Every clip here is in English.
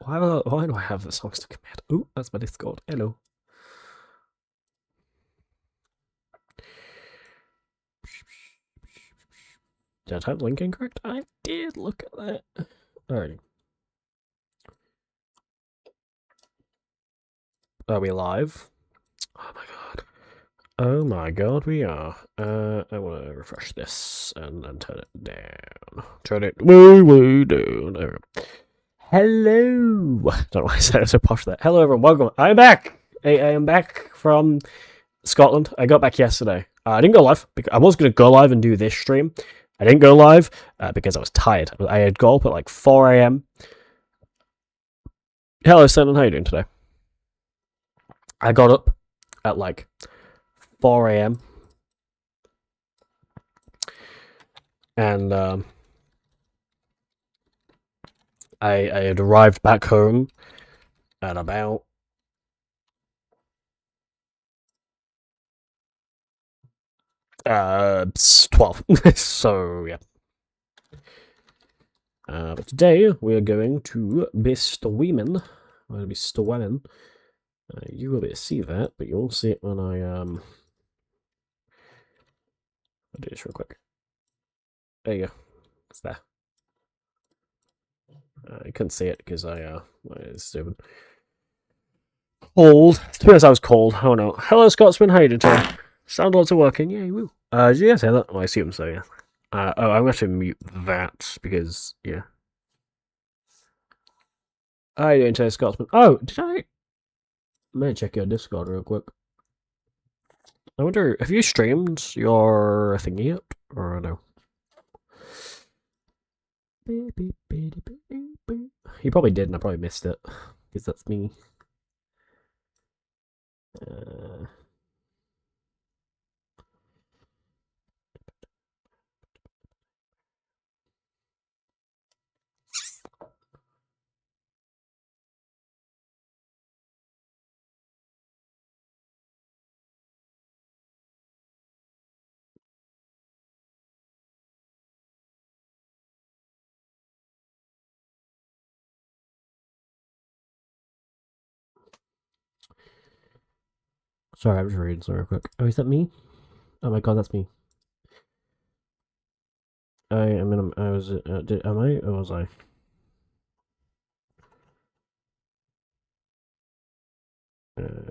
Why do I have the songs to command? Ooh, that's my Discord. Hello. Did I type the link incorrect? I did. Look at that. Alrighty. Are we live? Oh my god. Oh my god, we are. I want to refresh this and then turn it down. Turn it way down. There we go. Hello. Don't know why I said it so posh there. Hello everyone, welcome. I'm back. I am back from Scotland. I got back yesterday. I didn't go live because I was going to go live and do this stream. I didn't go live because I was tired. I had got up at like 4 a.m. Hello, Stan, how are you doing today? I got up at like 4 a.m. and I had arrived back home at about 12. So yeah. But today we are going to be streaming. I'm going to be streaming. You will be able to see that, but you won't see it when I'll do this real quick. There you go. It's there. You couldn't see it because it's stupid. Cold. To be honest, I was cold. Oh no. Hello, Scotsman. How you doing today? Sound lots of working. Yeah, woo. Did you guys hear that? Oh, I assume so, yeah. Oh, I'm going to mute that because, yeah. How you doing today, Scotsman? Oh, did I? I'm going to check your Discord real quick. I wonder, have you streamed your thingy yet? Or no? You probably did, and I probably missed it. Because that's me. Sorry, I was reading so real quick. Oh, is that me? Oh my god, that's me. I was, am I, or was I?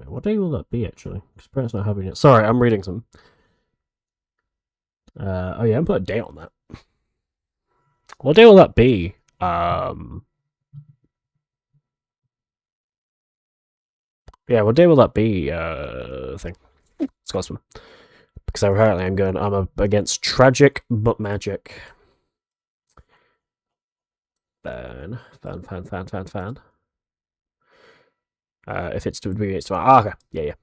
What day will that be, actually? Because Brent's not having it. Sorry, I'm reading some. Oh yeah, I haven't put a date on that. What day will that be? Yeah, what day will that be, thing? Scotsman. Because apparently I'm up against Tragic but Magic. Fan. If it's to be, it's tomorrow. Ah, okay. Yeah.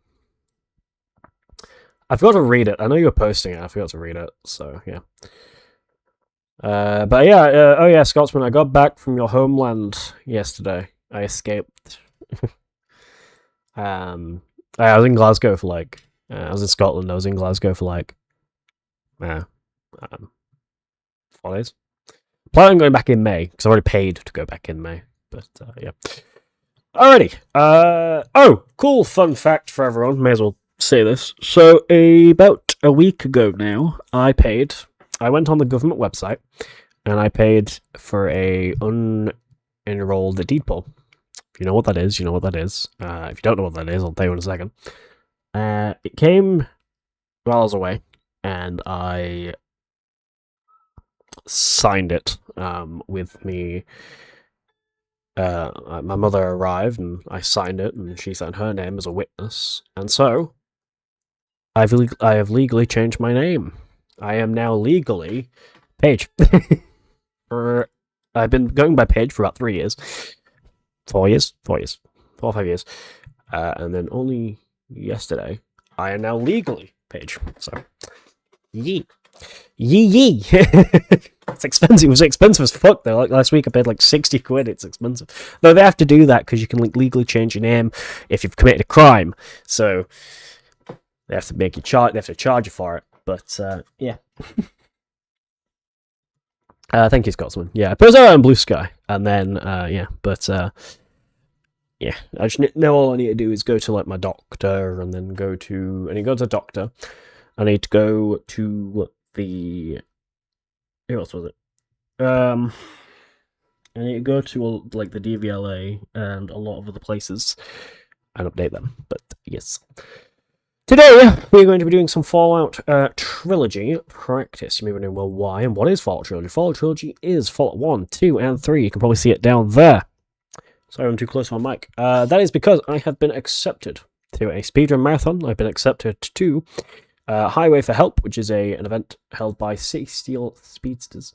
I forgot to read it. I know you were posting it. I forgot to read it. So yeah. But yeah. Oh yeah, Scotsman. I got back from your homeland yesterday. I escaped. I was in Glasgow for like. I was in Scotland. I was in Glasgow for like. 4 days. Planning on going back in May because I already paid to go back in May. But yeah. Alrighty. Oh, cool fun fact for everyone. May as well say this. So about a week ago now, I went on the government website and I paid for a unenrolled deed poll. If you know what that is, you know what that is. If you don't know what that is, I'll tell you in a second. It came while I was away, and I signed it with me. My mother arrived, and I signed it, and she signed her name as a witness, and so I have legally changed my name. I am now legally Paige. I've been going by Paige for about 3 years. 4 years? 4 years. 4 or 5 years. And then only yesterday, I am now legally Paige. So, yee. Yee. It's expensive. It was expensive as fuck, though. Like last week, I paid like 60 quid. It's expensive. Though they have to do that because you can like legally change your name if you've committed a crime. So, they have to make you charge. They have to charge you for it. But, yeah. Thank you, Scotsman. Yeah, I put it out on Blue Sky, and then yeah, but yeah, I just know all I need to do is go to like my doctor, and then go to the doctor. I need to go to the who else was it? I need to go to like the DVLA and a lot of other places and update them. But yes. Today, we're going to be doing some Fallout Trilogy Practice. You may be wondering, well, why, and what is Fallout Trilogy? Fallout Trilogy is Fallout 1, 2, and 3. You can probably see it down there. Sorry, I'm too close to my mic. That is because I have been accepted to a speedrun marathon. I've been accepted to Highway for Help, which is an event held by City Steel Speedsters.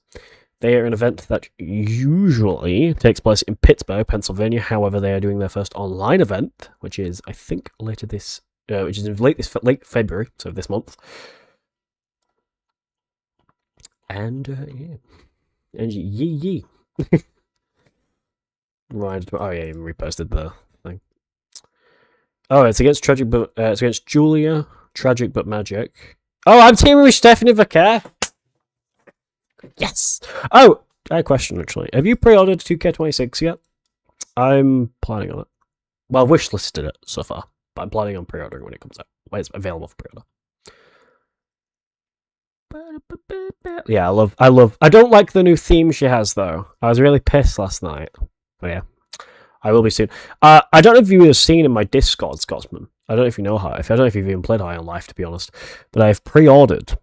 They are an event that usually takes place in Pittsburgh, Pennsylvania. However, they are doing their first online event, which is, I think, which is in late February, so this month. And yeah, and yee. Right. Oh yeah, even reposted the thing. Oh, it's against it's against Julia, Tragic but Magic. Oh, I'm teaming with Stephanie Vaquer. Yes. Oh, I have a question actually. Have you pre-ordered 2K26 yet? I'm planning on it. Well, I've wishlisted it so far, but I'm planning on pre-ordering when it comes out. When it's available for pre-order. Yeah, I don't like the new theme she has though. I was really pissed last night. But yeah, I will be soon. I don't know if you have seen in my Discord, Scotsman. I don't know if you know I don't know if you've even played High on Life, to be honest. But I've pre-ordered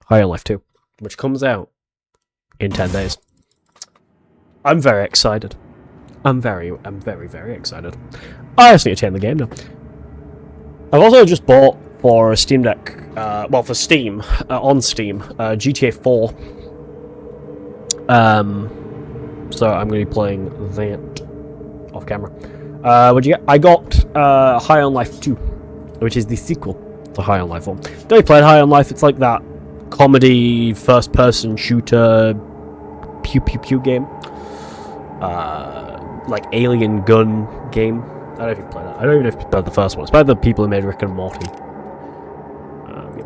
High on Life 2, which comes out in 10 days. I'm very excited. I'm very, very excited. I just need to change the game now. I've also just bought for a Steam Deck, for Steam, on Steam, GTA 4. So I'm going to be playing that off camera. What'd you get? I got High on Life 2, which is the sequel to High on Life 1. Don't you play High on Life? It's like that comedy first-person shooter pew pew pew game, like alien gun game. I don't know if you play that. I don't even know if you played the first one. It's by the people who made Rick and Morty. Yeah.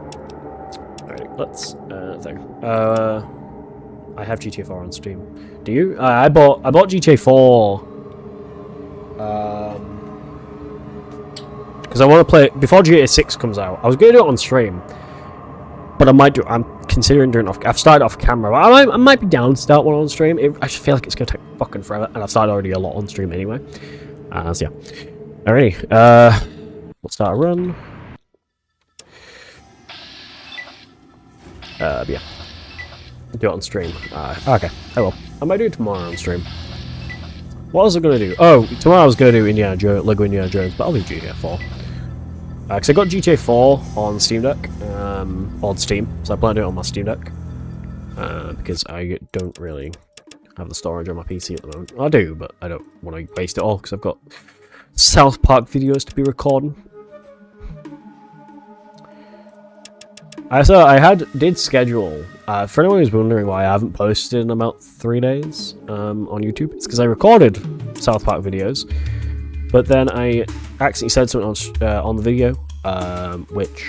Alright, let's I have GTA 4 on Steam. Do you? I bought GTA 4 because I want to play it before GTA 6 comes out. I was going to do it on stream, but I'm considering doing it off. I've started off camera. I might be down to start one on stream. I just feel like it's going to take fucking forever, and I've started already a lot on stream anyway. So yeah. Alrighty. Let's start a run. Yeah. Do it on stream. Okay, I will. I might do it tomorrow on stream. What was I going to do? Oh, tomorrow I was going to do Lego Indiana Jones, but I'll do GTA 4. Because I got GTA 4 on Steam Deck, on Steam, so I plan to do it on my Steam Deck. Because I don't really have the storage on my PC at the moment. I do, but I don't want to waste it all, because I've got South Park videos to be recording. I did schedule, for anyone who's wondering why I haven't posted in about 3 days on YouTube, it's because I recorded South Park videos, but then I accidentally said something on the video, which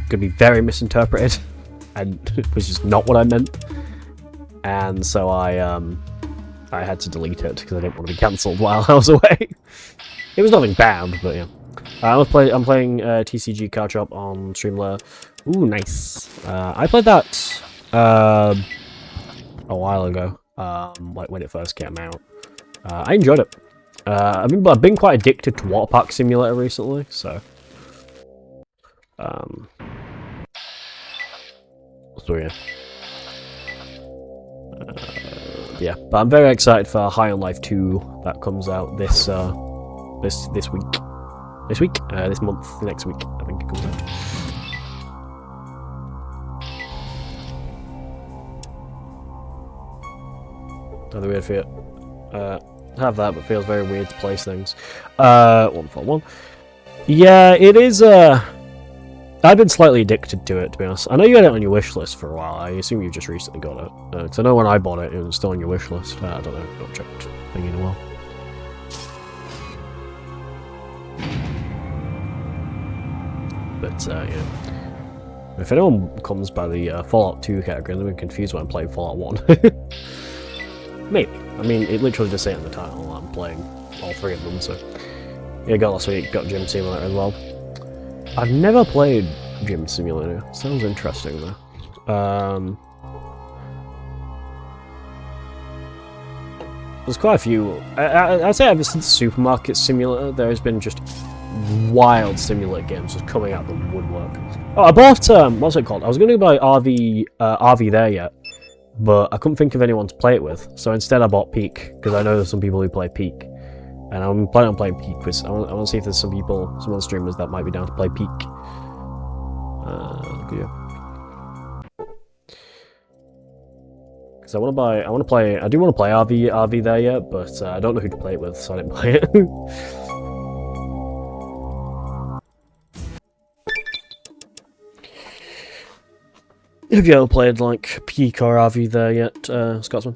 could be very misinterpreted, and was just not what I meant, and so I had to delete it because I didn't want to be cancelled while I was away. It was nothing bad, but yeah. I'm playing TCG Card Shop on Streamlabs. Ooh, nice. I played that a while ago, like when it first came out. I enjoyed it. I've been quite addicted to Water Park Simulator recently, so yeah. Yeah, but I'm very excited for High on Life 2 that comes out this week. This month, next week, I think it comes out. Another weird fear. Have that, but feels very weird to place things. 141. Yeah, it is. I've been slightly addicted to it, to be honest. I know you had it on your wish list for a while. I assume you just recently got it. Because I know when I bought it, it was still on your wish list. I don't know. I've not checked thing in a while. But yeah. If anyone comes by the Fallout 2 category, they're confused when I'm playing Fallout 1. Maybe. I mean, it literally just say in the title. I'm playing all 3 of them, so yeah, got last week, got Gym Simulator as well. I've never played Gym Simulator. Sounds interesting though. There's quite a few. I'd say ever since Supermarket Simulator, there's been just wild simulator games just coming out the woodwork. Oh, I bought what's it called? I was going to buy RV There Yet, but I couldn't think of anyone to play it with. So instead, I bought Peak because I know there's some people who play Peak, and I'm planning on playing Peak. Because I want to see if there's some people, some other streamers that might be down to play Peak. Yeah. Because I do want to play RV There Yet, but I don't know who to play it with, so I didn't play it. Have you ever played like Peak or RV There Yet, Scotsman?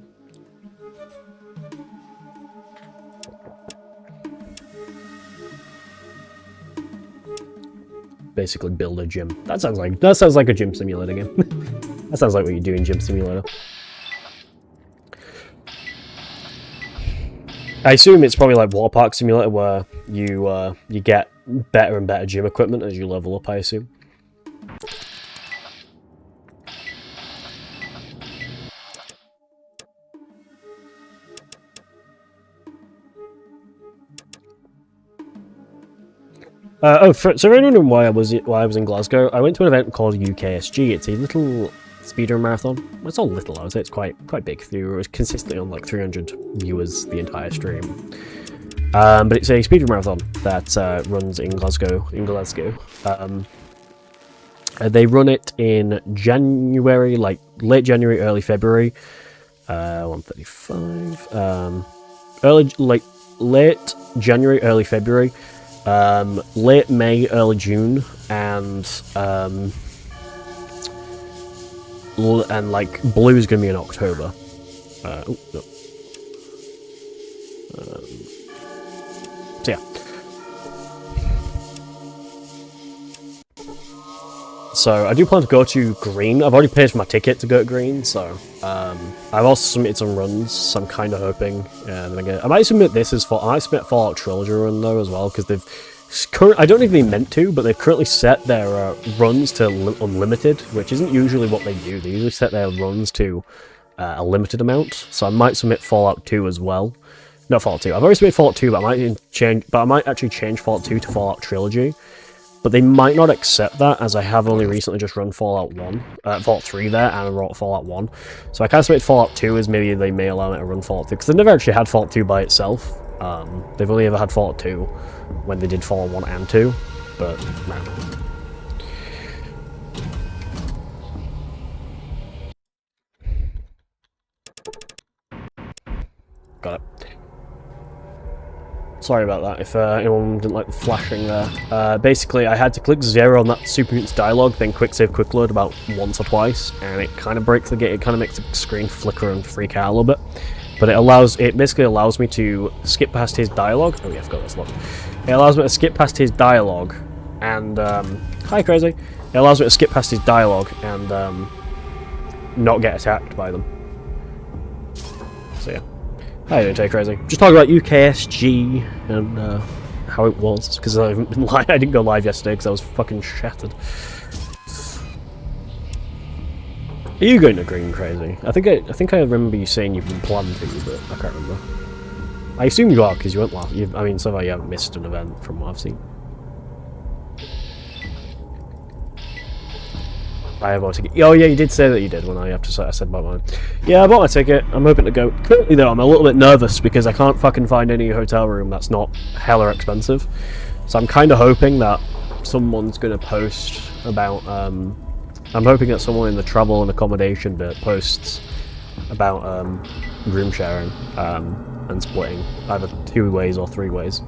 Basically build a gym. That sounds like a gym simulator game. That sounds like what you do in Gym Simulator. I assume it's probably like Water Park Simulator, where you get better and better gym equipment as you level up, I assume. So if anyone wondering why I was in Glasgow, I went to an event called UKSG. It's a little speedrun marathon. Well, it's not little, I would say it's quite big. It was consistently on like 300 viewers the entire stream. But it's a speedrun marathon that runs in Glasgow. They run it in January, like late January, early February. 135. Late January, early February. Late May, early June, and like blue is going to be in October. So yeah. So I do plan to go to Green. I've already paid for my ticket to go to Green, so I've also submitted some runs. So I'm kind of hoping, I might submit Fallout Trilogy run though as well, because they've I don't know if they meant to, but they've currently set their runs to unlimited, which isn't usually what they do. They usually set their runs to a limited amount. So I might submit Fallout 2 as well. Not Fallout 2. I've already submitted Fallout 2, but I might actually change Fallout 2 to Fallout Trilogy. But they might not accept that, as I have only recently just run Fallout 3 there, and wrote Fallout 1. So I kind of submit Fallout 2 as maybe they may allow me to run Fallout 2, because they've never actually had Fallout 2 by itself. They've only ever had Fallout 2 when they did Fallout 1 and 2, but no. Got it. Sorry about that, if anyone didn't like the flashing there. Basically, I had to click 0 on that Super Mutants dialogue, then quick save, quick load about once or twice, and it kind of breaks the game. It kind of makes the screen flicker and freak out a little bit. But it basically allows me to skip past his dialogue. Oh yeah, I forgot this look. It allows me to skip past his dialogue, and hi Crazy. It allows me to skip past his dialogue and not get attacked by them. So yeah. How you doing, Crazy? Just talking about UKSG and how it was, because I didn't go live yesterday because I was fucking shattered. Are you going to Green, Crazy? I think I remember you saying you've been planning to, but I can't remember. I assume you are because you went last. I mean, so far you haven't missed an event from what I've seen. I have bought a ticket. Oh yeah, you did say that you did when I said about mine. Yeah, I bought my ticket. I'm hoping to go. Currently though, I'm a little bit nervous because I can't fucking find any hotel room that's not hella expensive. So I'm kind of hoping that someone's going to post about. I'm hoping that someone in the travel and accommodation bit posts about room sharing and splitting either 2 ways or 3 ways.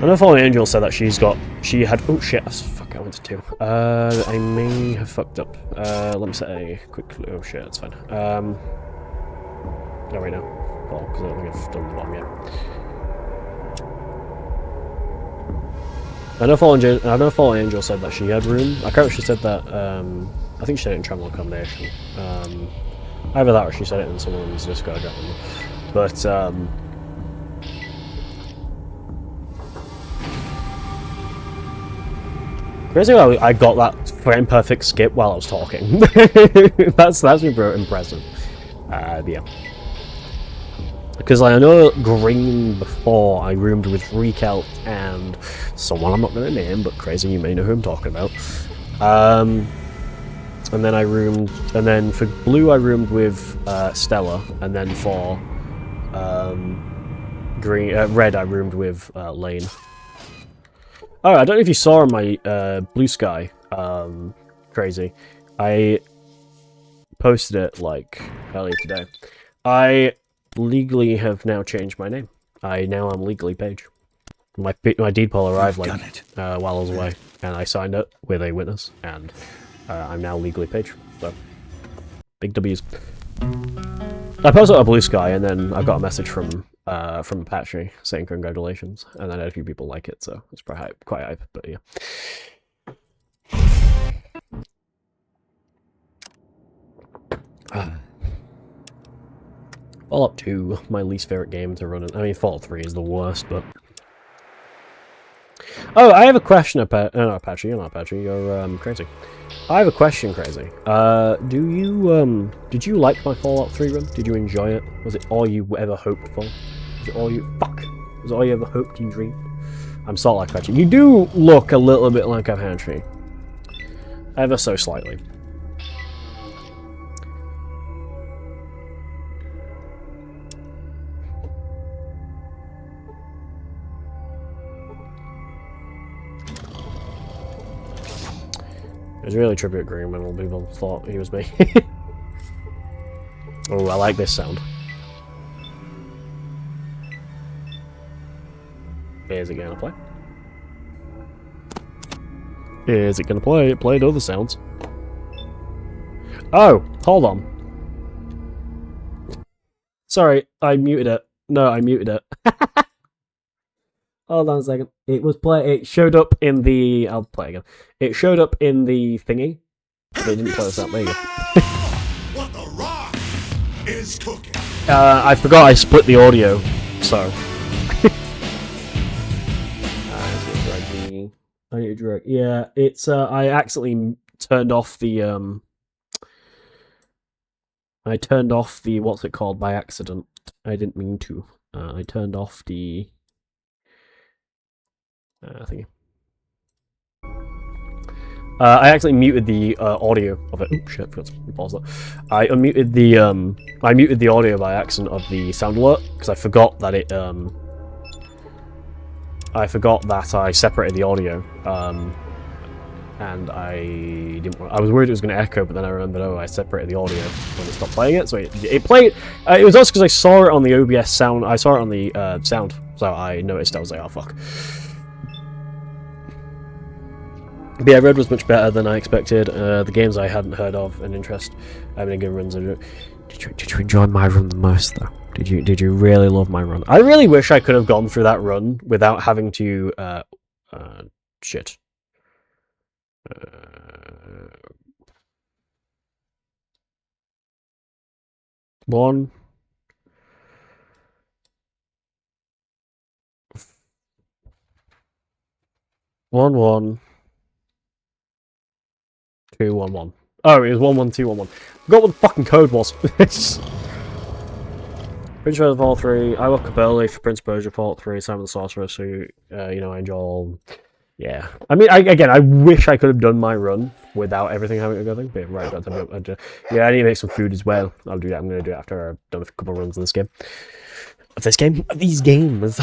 I know Fallen Angel said that she had. Oh shit! Fuck, I went to 2. I may have fucked up. Let me set a quick. Oh shit, that's fine. No, right now. Well, because I don't think I've done the bottom yet. I know Fallen Angel said that she had room. I can't remember if she said that. I think she said it in travel accommodation. Either that or she said it in someone's Discord, I don't remember. But, crazy how I got that frame perfect skip while I was talking. that's super impressive. Yeah. Because I know Green before I roomed with Rekelt and someone I'm not going to name, but crazy, you may know who I'm talking about. And then and then for Blue I roomed with Stella, and then for Red I roomed with Lane. Oh, I don't know if you saw on my Blue Sky, crazy. I posted it like earlier today. I legally have now changed my name. I now am legally Paige. My deed poll arrived like while I was away, and I signed it with a witness, and I'm now legally Paige. So big W's. I posted on Blue Sky, and then I got a message from Apache saying congratulations, and then I had a few people like it, so it's quite hype. But yeah. Fallout 2, my least favorite game to run. I mean, Fallout 3 is the worst, but. Oh, I have a question, Apache. No, Apache, you're not Apache. You're crazy. I have a question, crazy. Did you like my Fallout 3 run? Did you enjoy it? Was it all you ever hoped for? Was it all you ever hoped and dreamed? I'm sorry, like Apache. You do look a little bit like Apache, ever so slightly. It was really tribute green when people thought he was me. Oh, I like this sound. Is it gonna play? Is it gonna play? It played other sounds. Oh, hold on. Sorry, I muted it. No, I muted it. Hold on a second. It showed up in the. I'll play again. It showed up in the thingy, but it didn't play us out. There you go. What the rock is cooking? I forgot I split the audio, so. I need to drag. Yeah, it's. I accidentally turned off the. I turned off the. What's it called by accident? I didn't mean to. I turned off the. Thingy. I actually muted the audio of it. Oh shit! Forgot to pause that. I unmuted the I muted the audio by accident of the sound alert because I forgot that it I forgot that I separated the audio and I didn't. I was worried it was going to echo, but then I remembered, oh, I separated the audio when it stopped playing it, so it played. It was also because I saw it on the OBS sound. I saw it on the sound, so I noticed. I was like, oh fuck. But yeah, Red was much better than I expected. The games I hadn't heard of and interest. Having good runs. Did you enjoy my run the most though? Did you really love my run? I really wish I could have gone through that run without having to shit. One. One. 211. Oh, it was 11211. Forgot what the fucking code was. Prince of Fallout 3. I woke up early for Prince of Persia Fallout 3. Simon the Sorcerer. So you know, I enjoy all. Yeah. I mean, I wish I could have done my run without everything having to go through. But right, yeah, I need to make some food as well. I'll do that. I'm gonna do it after I've done a couple of runs of this game. Of these games.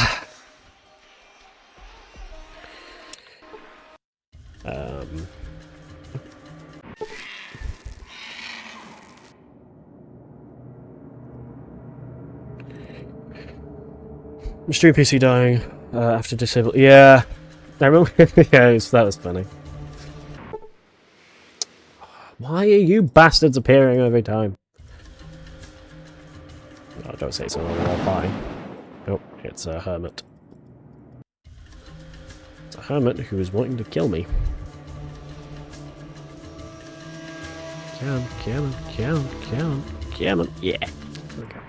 Stream PC dying after disable. Yeah, I remember. Yeah, that was funny. Why are you bastards appearing every time? Oh, don't say so. Bye. Nope, it's a hermit. It's a hermit who is wanting to kill me. Kill him. Yeah, man. Yeah. Okay.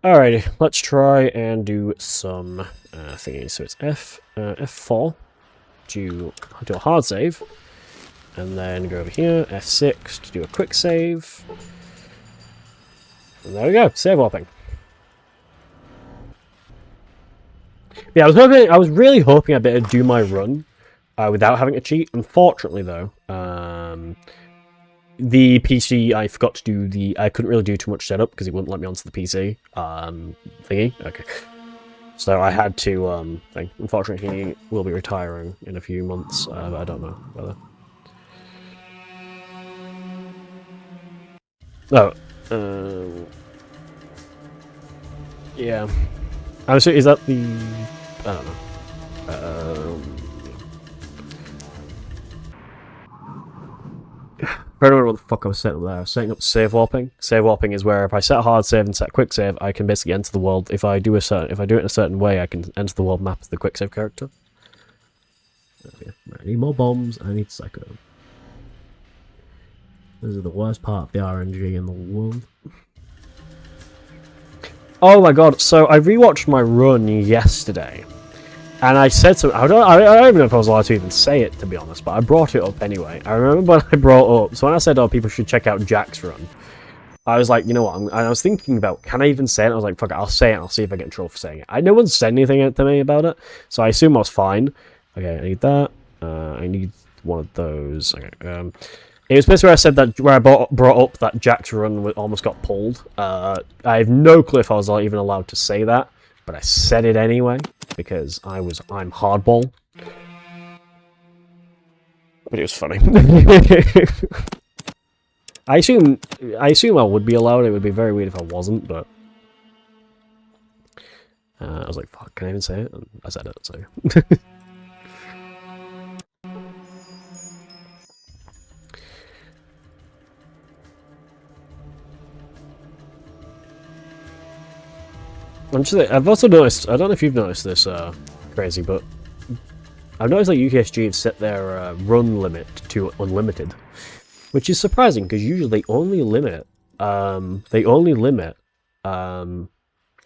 Alrighty, let's try and do some thingies. So it's F4 to do a hard save, and then go over here, F6 to do a quick save. And there we go, save warping. Yeah, I was really hoping I'd be able to do my run without having to cheat. Unfortunately, though, the PC, I forgot to do I couldn't really do too much setup because it wouldn't let me onto the PC thingy. Okay. So I had to, unfortunately, he will be retiring in a few months, but I don't know whether. Oh, yeah. I'm sorry, is that the... I don't know. I don't know what the fuck I was setting up there. I was setting up save warping. Save warping is where if I set a hard save and set a quick save, I can basically enter the world. If I do it in a certain way, I can enter the world map as the quick save character. Okay. I need more bombs. I need psycho. Those are the worst part of the RNG in the world. Oh my god! So I rewatched my run yesterday. And I said so. I don't even know if I was allowed to even say it, to be honest, but I brought it up anyway. I remember when I brought up, so when I said, oh, people should check out Jack's run, I was like, you know what, I was thinking about, can I even say it? I was like, fuck it, I'll say it, and I'll see if I get in trouble for saying it. No one said anything to me about it, so I assume I was fine. Okay, I need that. I need one of those. Okay, it was basically where I said that, where I brought up that Jack's run almost got pulled. I have no clue if I was even allowed to say that, but I said it anyway. Because I'm hardball. But it was funny. I assume I would be allowed. It would be very weird if I wasn't, but I was like, fuck, can I even say it? And I said it, so. I've also noticed, I don't know if you've noticed this, Crazy, but I've noticed that UKSG have set their run limit to unlimited, which is surprising because usually they only limit,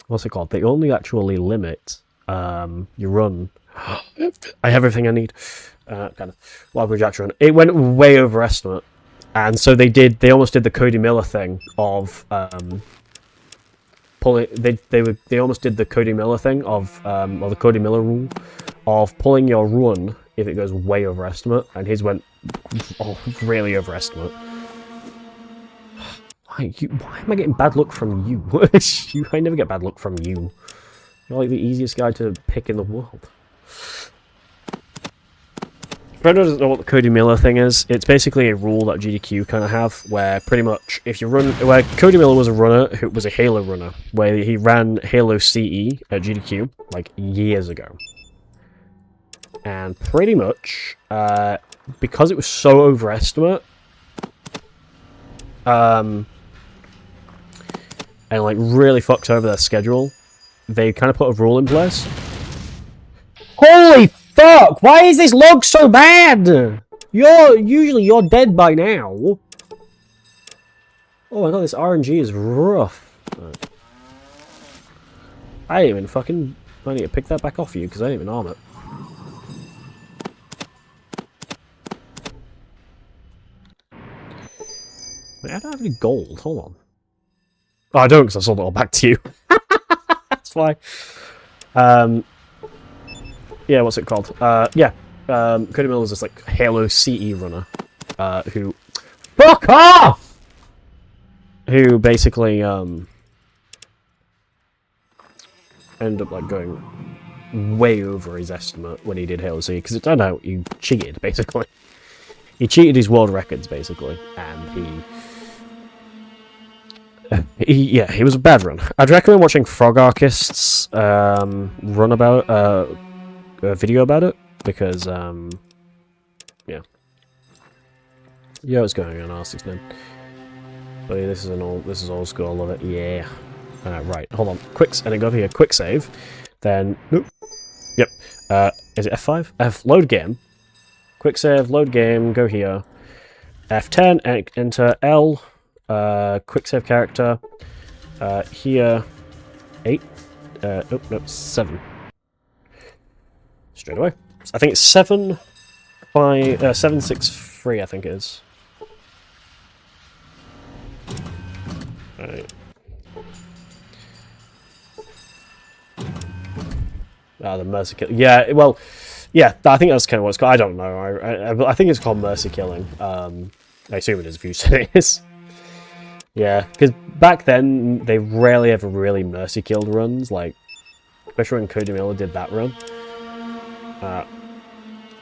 what's it called? They only actually limit your run. I have everything I need. Kind of Wild Bridge Action run. It went way over estimate, and so they almost did the Cody Miller thing of they almost did the Cody Miller thing of or the Cody Miller rule of pulling your run if it goes way over estimate, and his went really over estimate. Why am I getting bad luck from you? I never get bad luck from you. You're like the easiest guy to pick in the world. If anyone doesn't know what the Cody Miller thing is, it's basically a rule that GDQ kind of have, where pretty much if you run, where Cody Miller was a runner who was a Halo runner, where he ran Halo CE at GDQ like years ago, and pretty much because it was so overestimate, and like really fucked over their schedule, they kind of put a rule in place. Holy fuck! Why is this log so bad? You're dead by now. Oh my god, this RNG is rough. I didn't even fucking... I need to pick that back off you because I didn't even arm it. Wait, I don't have any gold. Hold on. Oh, I don't because I sold it all back to you. That's why. Yeah, what's it called? Yeah. Cody Miller is this like Halo CE runner, who fuck off. Who basically ended up like going way over his estimate when he did Halo CE because it turned out he cheated basically. He cheated his world records basically, and he was a bad run. I'd recommend watching Frog Archist's run about a video about it because yeah, what's going on? R69. But yeah, this is old school. I love it. Yeah. Right. Hold on. And then go over here. Quick save. Then nope. Yep. Is it F5? Load game. Quick save. Load game. Go here. F10. Enter L. quick save character. Here, 8. Oh, no, 7. Straight away. I think it's 7, 5, 7, 6, 3, I think it is. Right. Ah, the mercy kill. Yeah, well, yeah, I think that's kind of what it's called. I don't know. I think it's called mercy killing. I assume it is if you say it is. Yeah, because back then, they rarely ever really mercy killed runs, like, especially when Cody Miller did that run.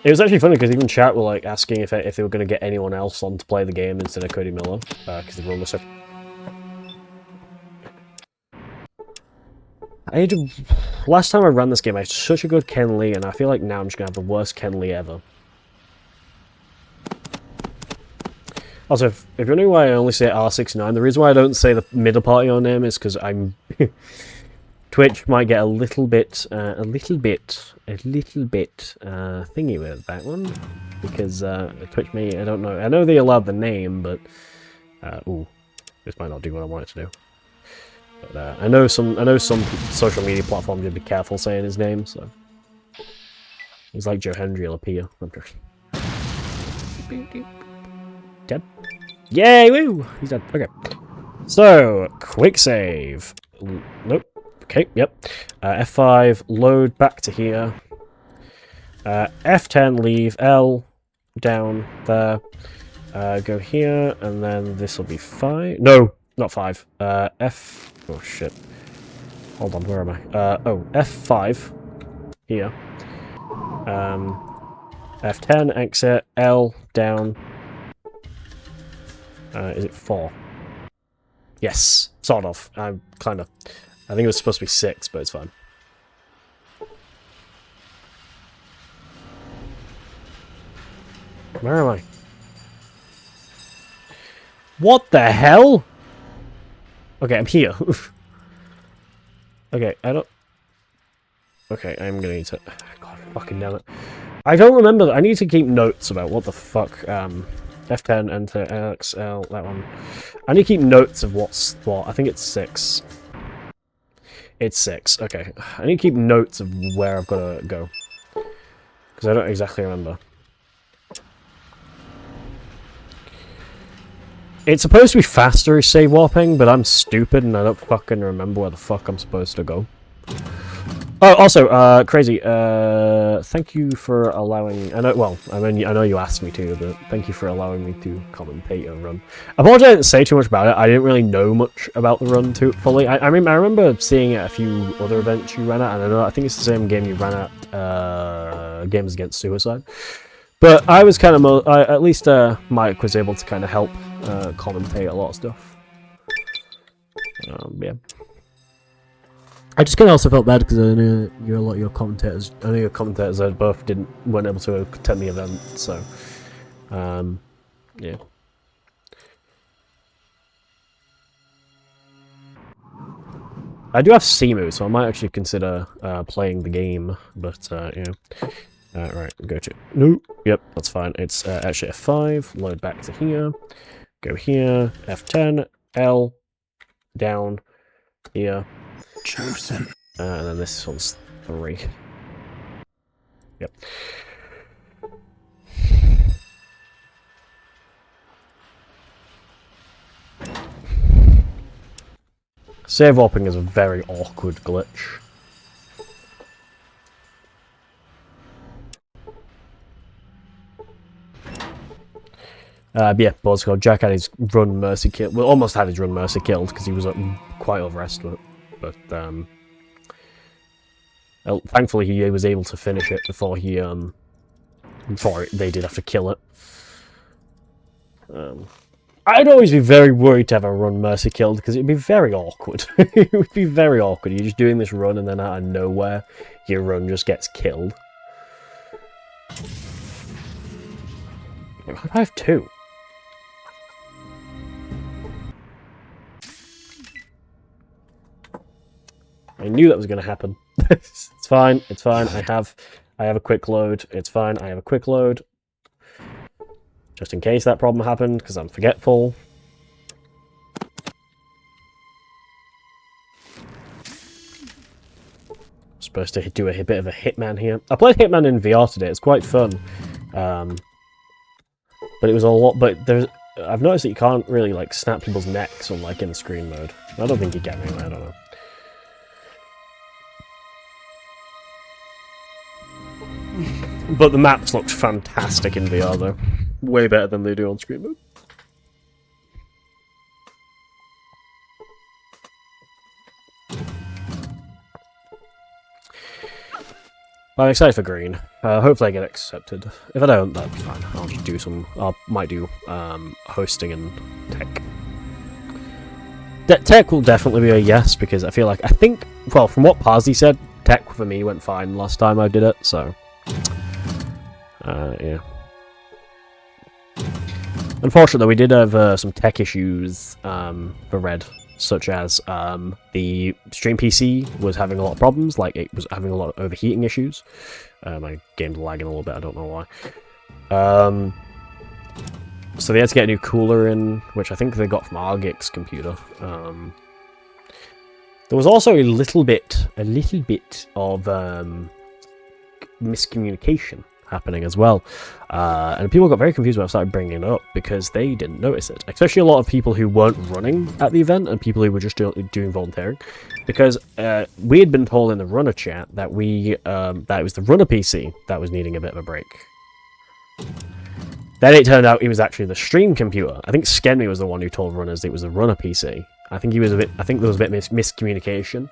It was actually funny, because even chat were, like, asking if they were going to get anyone else on to play the game instead of Cody Miller, because the run was so... Last time I ran this game, I had such a good Ken Lee, and I feel like now I'm just going to have the worst Ken Lee ever. Also, if you're wondering why I only say R69, the reason why I don't say the middle part of your name is because I'm... Twitch might get a little bit thingy with that one. Because Twitch may, I don't know. I know they allowed the name, but... ooh, this might not do what I want it to do. But I know some social media platforms would be careful saying his name, so... He's like Joe Hendry Lapia. Dead? Yay, woo! He's dead. Okay. So, quick save. Nope. Okay, yep. F5, load back to here. F10, leave. L, down there. Go here, and then this will be 5. No, not 5. F... Oh, shit. Hold on, where am I? Oh, F5. Here. F10, exit. L, down. Is it 4? Yes, sort of. I'm kind of... I think it was supposed to be 6, but it's fine. Where am I? What the hell? Okay, I'm here. Okay, I don't... Okay, I'm gonna need to... God fucking damn it. I don't remember... I need to keep notes about what the fuck... F10, enter, XL, that one. I need to keep notes of what's what. I think it's 6. It's 6, okay. I need to keep notes of where I've got to go. Because I don't exactly remember. It's supposed to be faster save warping, but I'm stupid and I don't fucking remember where the fuck I'm supposed to go. Oh, also, Crazy, thank you for allowing... I know you asked me to, but thank you for allowing me to commentate a run. I apologize I didn't say too much about it. I didn't really know much about the run too fully. I mean, I remember seeing it at a few other events you ran at, and I think it's the same game you ran at, Games Against Suicide. But I was kind of... at least Mike was able to kind of help commentate a lot of stuff. Yeah. I just kind of also felt bad because I know a lot of your commentators. I know your commentators both weren't able to attend the event, so yeah. I do have Simu, so I might actually consider playing the game, but yeah. Right, go to yep, that's fine. It's actually F5. Load back to here. Go here. F10. L. Down. Here. Chosen. And then this one's 3. Yep. Save warping is a very awkward glitch. Yeah, what's called? Jack had his run mercy killed. Well, almost had his run mercy killed because he was quite overestimate. But thankfully he was able to finish it before they did have to kill it. I'd always be very worried to have a run mercy killed because it'd be very awkward. It would be very awkward. You're just doing this run and then out of nowhere your run just gets killed. I have 2. I knew that was going to happen. It's fine. It's fine. I have a quick load. It's fine. I have a quick load. Just in case that problem happened, because I'm forgetful. supposed to do a bit of a Hitman here. I played Hitman in VR today. It's quite fun, but it was a lot. But I've noticed that you can't really like snap people's necks on like in screen mode. I don't think you can anyway. I don't know. But the maps looked fantastic in VR though. Way better than they do on screen mode. I'm excited for green. Hopefully I get accepted. If I don't, that'll be fine. I'll just do some... I might do hosting and tech. Tech will definitely be a yes, because I feel like... I think... Well, from what Parsley said, tech for me went fine last time I did it, so... yeah. Unfortunately, we did have some tech issues for Red, such as the stream PC was having a lot of problems, like it was having a lot of overheating issues. My game's lagging a little bit, I don't know why. So they had to get a new cooler in, which I think they got from Argic's computer. There was also a little bit of miscommunication happening as well, and people got very confused when I started bringing it up because they didn't notice it, especially a lot of people who weren't running at the event and people who were just doing volunteering, because we had been told in the runner chat that that it was the runner PC that was needing a bit of a break. Then it turned out it was actually the stream computer. I think Skenmy was the one who told runners it was the runner PC. I think there was a bit miscommunication.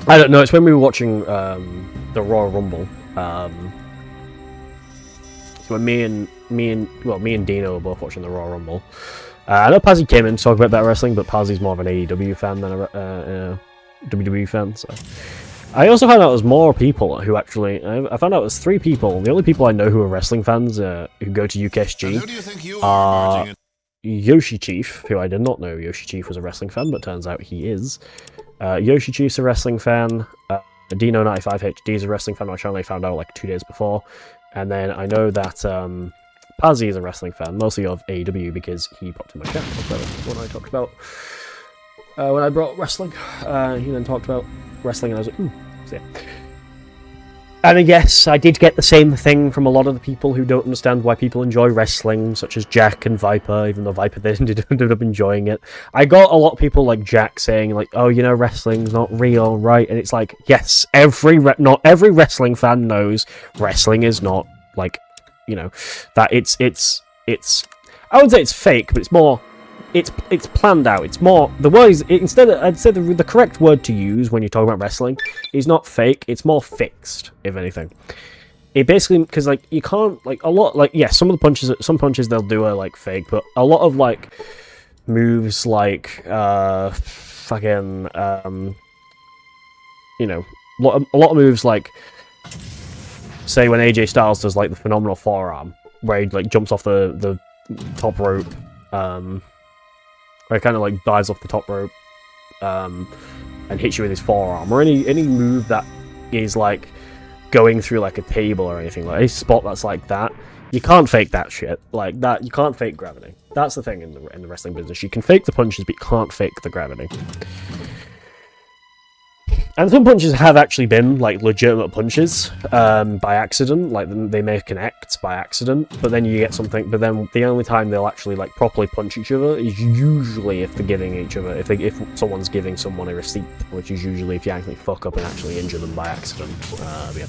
I don't know. It's when we were watching the Royal Rumble. So when me and Dino were both watching the Royal Rumble. I know Pazzy came in to talk about wrestling, but Pazzy's more of an AEW fan than a WWE fan. So I also found out there's more people who actually... I found out there's 3 people. The only people I know who are wrestling fans who go to UKSG are Yoshi Chief, who I did not know Yoshi Chief was a wrestling fan, but turns out he is. Yoshi Chief's a wrestling fan. Dino95HD is a wrestling fan, which I only found out like 2 days before. And then I know that Pazzy is a wrestling fan, mostly of AEW, because he popped in my chat when I talked about... when I brought wrestling. He then talked about wrestling, and I was like, ooh. So, yeah. And yes, I did get the same thing from a lot of the people who don't understand why people enjoy wrestling, such as Jack and Viper, even though Viper ended up enjoying it. I got a lot of people like Jack saying, like, oh, you know, wrestling's not real, right? And it's like, yes, not every wrestling fan knows wrestling is not, like, you know, that it's I wouldn't say it's fake, but it's more... It's planned out. It's more the word is instead of, I'd say the correct word to use when you're talking about wrestling is not fake. It's more fixed, if anything. It basically, because like you can't like a lot like some punches they'll do are like fake, but a lot of like moves like fucking you know, a lot of moves like, say when AJ Styles does like the phenomenal forearm where he like jumps off the top rope. Where he kind of like dives off the top rope and hits you with his forearm, or any move that is like going through like a table or anything, like any spot that's like that. You can't fake that shit. Like that, you can't fake gravity. That's the thing in the wrestling business. You can fake the punches, but you can't fake the gravity. And some punches have actually been like legitimate punches by accident, like they may connect by accident, but then you get something. But then the only time they'll actually like properly punch each other is usually if they're giving each other, if someone's giving someone a receipt, which is usually if you actually fuck up and actually injure them by accident. Yeah.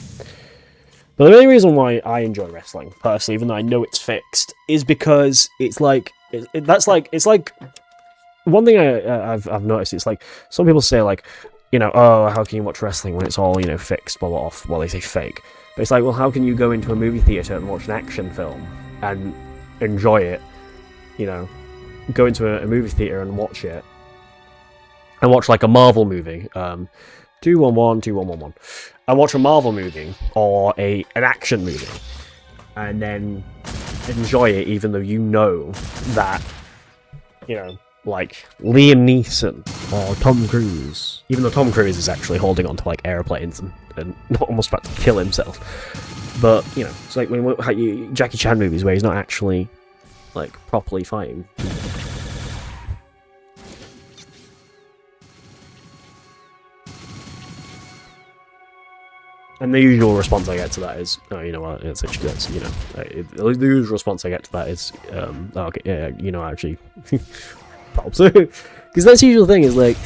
But the only reason why I enjoy wrestling personally, even though I know it's fixed, is because it's like it's like one thing I've noticed. It's like some people say like, you know, oh, how can you watch wrestling when it's all, you know, fixed, blah, blah, off, well, they say fake. But it's like, well, how can you go into a movie theatre and watch an action film and enjoy it, you know, go into a movie theatre and watch it, and watch, like, a Marvel movie, 211, 2111, and watch a Marvel movie, or an action movie, and then enjoy it even though you know that, you know, like Liam Neeson or Tom Cruise, even though Tom Cruise is actually holding onto like airplanes and almost about to kill himself. But you know, it's like when Jackie Chan movies where he's not actually like properly fighting. And the usual response I get to that is, oh, you know what, it's actually, that's, you know, the usual response I get to that is, oh, okay, yeah, you know, actually, props. Because that's the usual thing, is like,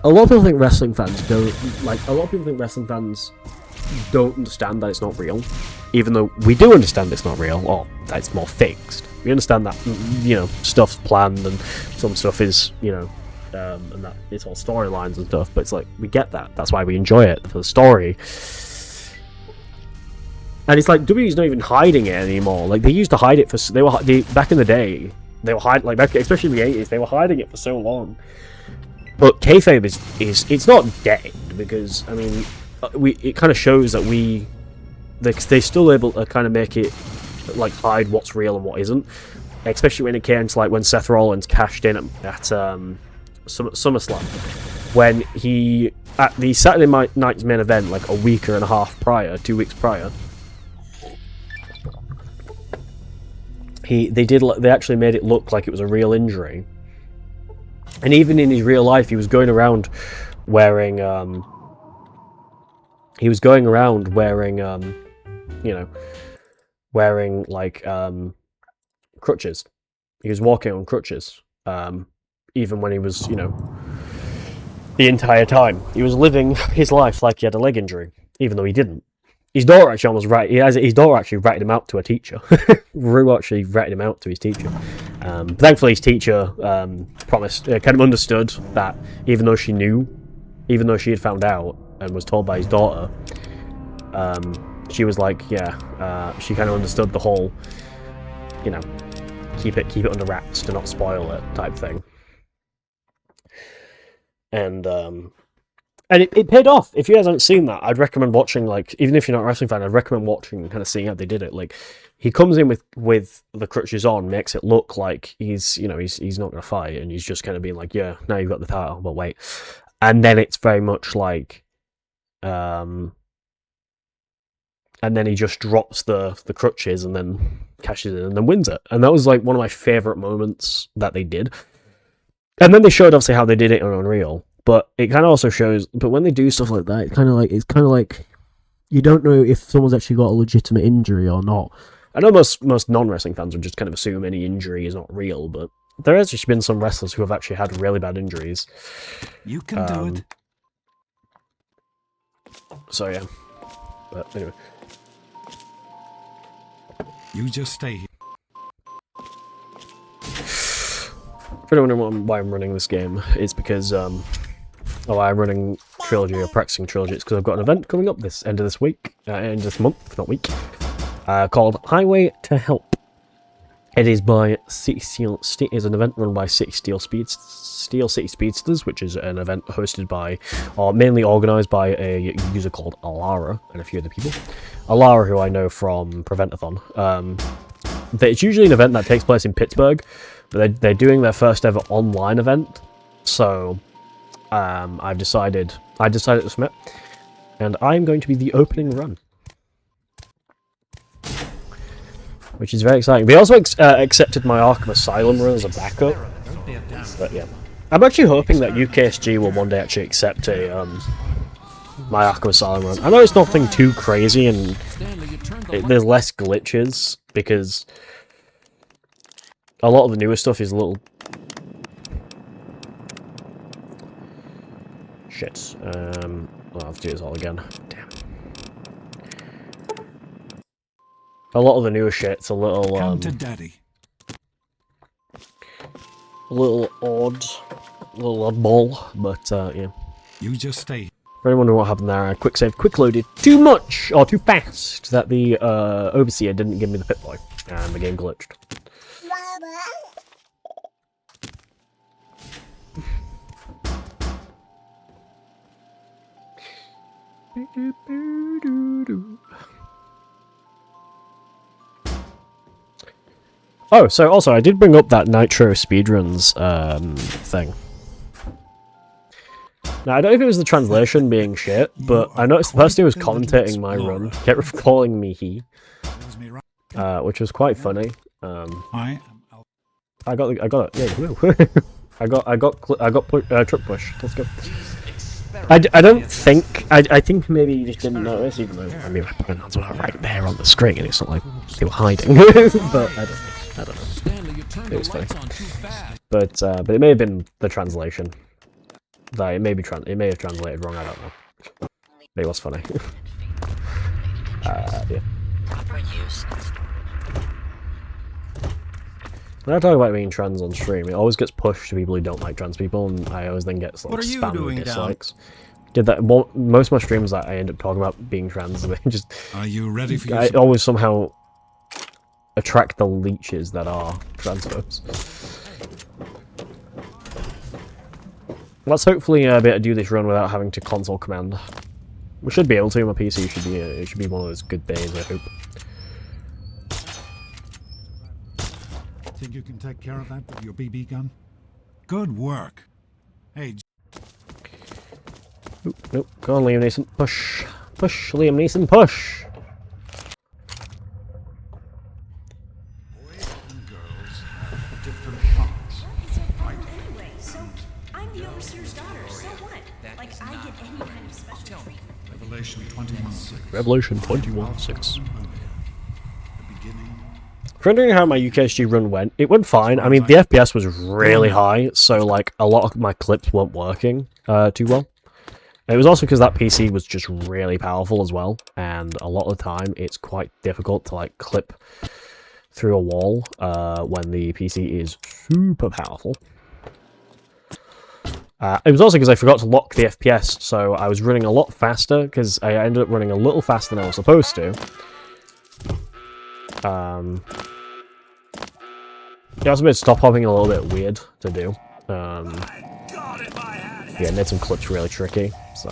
a lot of people think wrestling fans don't understand that it's not real, even though we do understand it's not real, or that it's more fixed. We understand that, you know, stuff's planned and some stuff is, you know, and that it's all storylines and stuff, but it's like, we get that. That's why we enjoy it, for the story. And it's like, WWE's not even hiding it anymore. Like, they used to hide it back in the day, they were hiding, like, back, especially in the 80s, they were hiding it for so long. But kayfabe is it's not dead, because, I mean, it kind of shows that they're still able to kind of make it, like, hide what's real and what isn't. Especially when it came to, like, when Seth Rollins cashed in at SummerSlam, when at the Saturday night's main event, like a week and a half prior, 2 weeks prior, they actually made it look like it was a real injury. And even in his real life, he was going around wearing like crutches. He was walking on crutches, even when he was, you know, the entire time. He was living his life like he had a leg injury, even though he didn't. His daughter actually almost his daughter actually ratted him out to a teacher. Rue actually ratted him out to his teacher. Thankfully, his teacher kind of understood that, even though she had found out and was told by his daughter, she was like, yeah, she kind of understood the whole, you know, keep it under wraps to not spoil it type thing. And it paid off. If you guys haven't seen that, I'd recommend watching, like, even if you're not a wrestling fan, I'd recommend watching and kind of seeing how they did it. Like, he comes in with the crutches on, makes it look like he's not going to fight, and he's just kind of being like, yeah, now you've got the title, but wait. And then it's very much like, and then he just drops the crutches and then cashes in and then wins it. And that was, like, one of my favourite moments that they did. And then they showed, obviously, how they did it on Unreal. But it kind of also shows, but when they do stuff like that, it's kind of like you don't know if someone's actually got a legitimate injury or not. I know most non-wrestling fans would just kind of assume any injury is not real, but there has just been some wrestlers who have actually had really bad injuries. You can do it. So yeah, but anyway. You just stay here. For anyone wondering why I'm running this game, it's because I'm running Trilogy, or practicing Trilogy. It's because I've got an event coming up end of this month, not week, called Highway to Help. It is is an event run by Steel City Speedsters, which is an event hosted by, or mainly organised by, a user called Alara and a few other people. Alara, who I know from Preventathon. It's usually an event that takes place in Pittsburgh, but they're doing their first ever online event, so I decided to submit, and I'm going to be the opening run, which is very exciting. They also accepted my Arkham Asylum run as a backup, but yeah, I'm actually hoping that UKSG will one day actually accept my Arkham Asylum run. I know it's nothing too crazy, and there's less glitches, because a lot of the newer stuff is a little... Shit. I'll have to do this all again. Damn. A lot of the newer shit's a little, Come to daddy. a little oddball, but, yeah. You just stay. For anyone who what happened there, I quick save, quick loaded too much, or too fast, that the, Overseer didn't give me the Pip-Boy, and the game glitched. Oh, so also I did bring up that Nitro speedruns thing. Now I don't know if it was the translation being shit, but I noticed the person who was commentating my run kept calling me he, which was quite funny. I got it. Yeah, I got truck push. Let's go. I don't think... I think maybe you just didn't notice, even though, I mean, my pronouns were right there on the screen, and it's not like they were hiding. But I don't know. It was funny. But it may have been the translation. That it may have translated wrong, I don't know. But it was funny. Yeah. When I talk about being trans on stream, it always gets pushed to people who don't like trans people, and I always then get like spam with dislikes. Did that most of my streams that I end up talking about being trans, and they just Are you ready for your I always somehow attract the leeches that are transphobes. Let's hopefully be able to do this run without having to console command. We should be able to. My PC should be it should be one of those good days, I hope. Think you can take care of that with your BB gun? Good work. Hey. Oop, nope. Go on, Liam Neeson. Push. Push, Liam Neeson, push! Boys and girls have different parts. Right? Anyway, so I'm the overseer's daughter, so what? Like, I get any kind of special treatment. Revelation 21:6. Revelation 21:6. The beginning. If you're wondering how my UKSG run went, it went fine. I mean, the FPS was really high, so like a lot of my clips weren't working too well. It was also because that PC was just really powerful as well, and a lot of the time it's quite difficult to like clip through a wall when the PC is super powerful. It was also because I forgot to lock the FPS, so I was running a lot faster, because I ended up running a little faster than I was supposed to. It also made stop hopping a little bit weird to do. Yeah, it made some clips really tricky, so...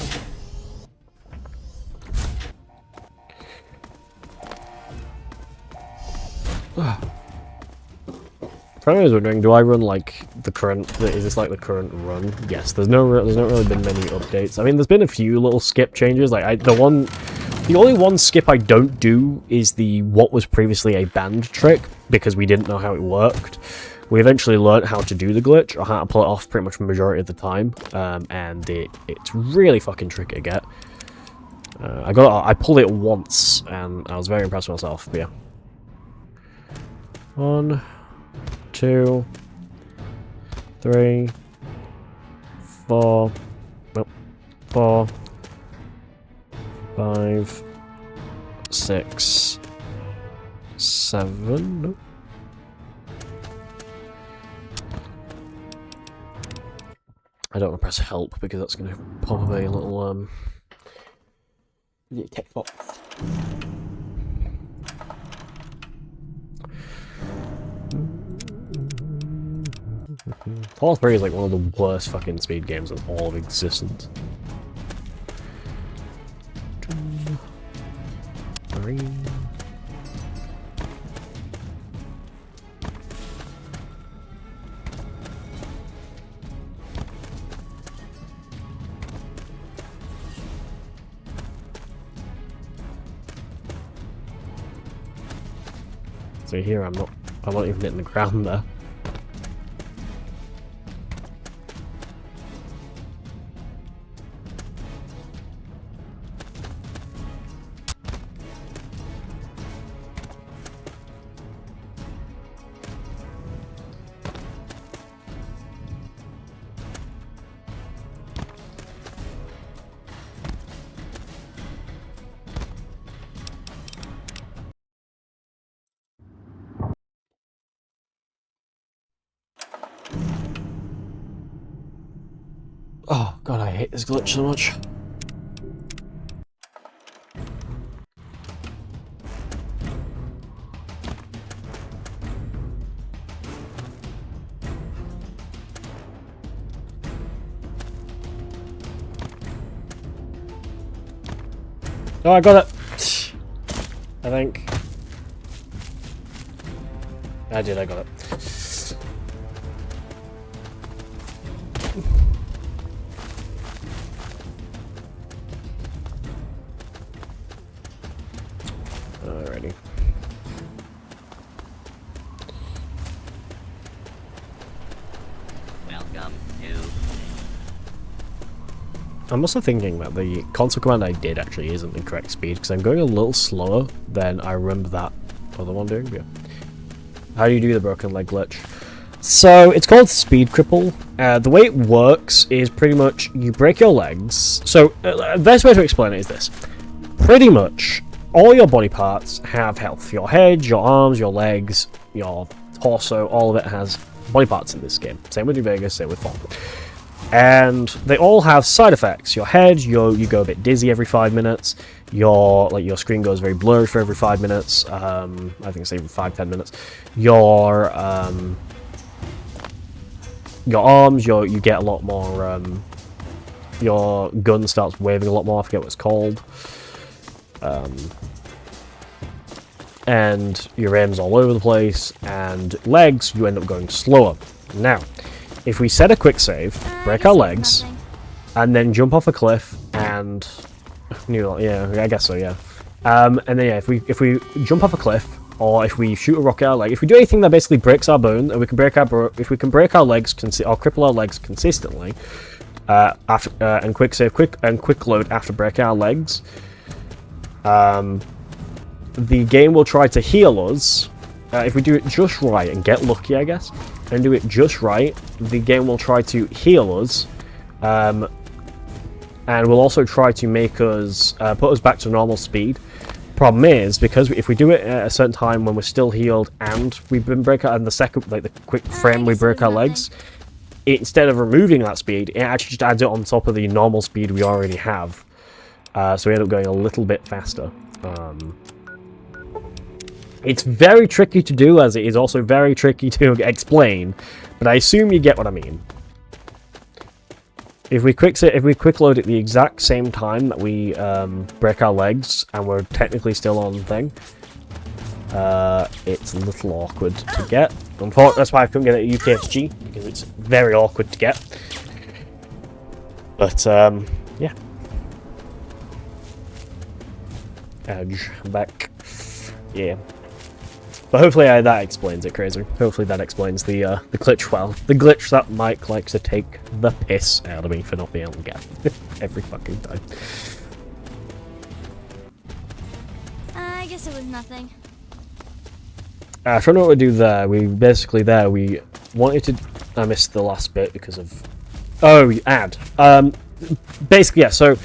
If anyone was wondering, do I run like the current? Is this like the current run? Yes. There's not really been many updates. I mean, there's been a few little skip changes. Like the only one skip I don't do is the what was previously a banned trick, because we didn't know how it worked. We eventually learned how to do the glitch, or how to pull it off pretty much the majority of the time, and it's really fucking tricky to get. I pulled it once, and I was very impressed with myself. But yeah. 1, 2, 3, 4, nope, 4, 5, 6, 7, nope. I don't want to press help because that's going to pop up a little text box. Fallout 3 is like one of the worst fucking speed games in all of existence. 2, 3. So here I'm not even hitting the ground there. Oh god, I hate this glitch so much. Oh, I got it! I think. I did, I got it. Alrighty. Welcome to I'm also thinking that the console command I did actually isn't the correct speed, because I'm going a little slower than I remember that other one doing. Yeah. How do you do the broken leg glitch? So it's called speed cripple. The way it works is pretty much you break your legs. So the best way to explain it is this. Pretty much all your body parts have health. Your head, your arms, your legs, your torso, all of it has body parts in this game. Same with New Vegas, same with Fall. And they all have side effects. Your head, you go a bit dizzy every 5 minutes. Your screen goes very blurry for every 5 minutes. I think it's even 5-10 minutes. Your arms, you get a lot more. Your gun starts waving a lot more. I forget what it's called. And your aim's all over the place. And legs, you end up going slower. Now, if we set a quick save, break our legs, and then jump off a cliff, and yeah, I guess so, yeah. And then yeah, if we jump off a cliff, or if we shoot a rocket at our leg, if we do anything that basically breaks our bone, and we can break our legs or cripple our legs consistently, and quick save, quick load after breaking our legs, the game will try to heal us. If we do it just right and get lucky, I guess, and do it just right, the game will try to heal us, and will also try to make us put us back to normal speed. Problem is, because if we do it at a certain time when we're still healed and we've been the second, like the quick frame we break our legs, instead of removing that speed, it actually just adds it on top of the normal speed we already have. So we end up going a little bit faster. It's very tricky to do, as it is also very tricky to explain, but I assume you get what I mean. If we quick load at the exact same time that we break our legs, and we're technically still on the thing, it's a little awkward to get. Unfortunately, that's why I couldn't get it at UKSG, because it's very awkward to get. But yeah. Edge back. Yeah. But hopefully that explains it, Crazy. Hopefully that explains the glitch well. The glitch that Mike likes to take the piss out of me for not being able to get every fucking time. I guess it was nothing. I don't know what we do there. We wanted to... I missed the last bit because of... Oh, add. Basically, yeah, so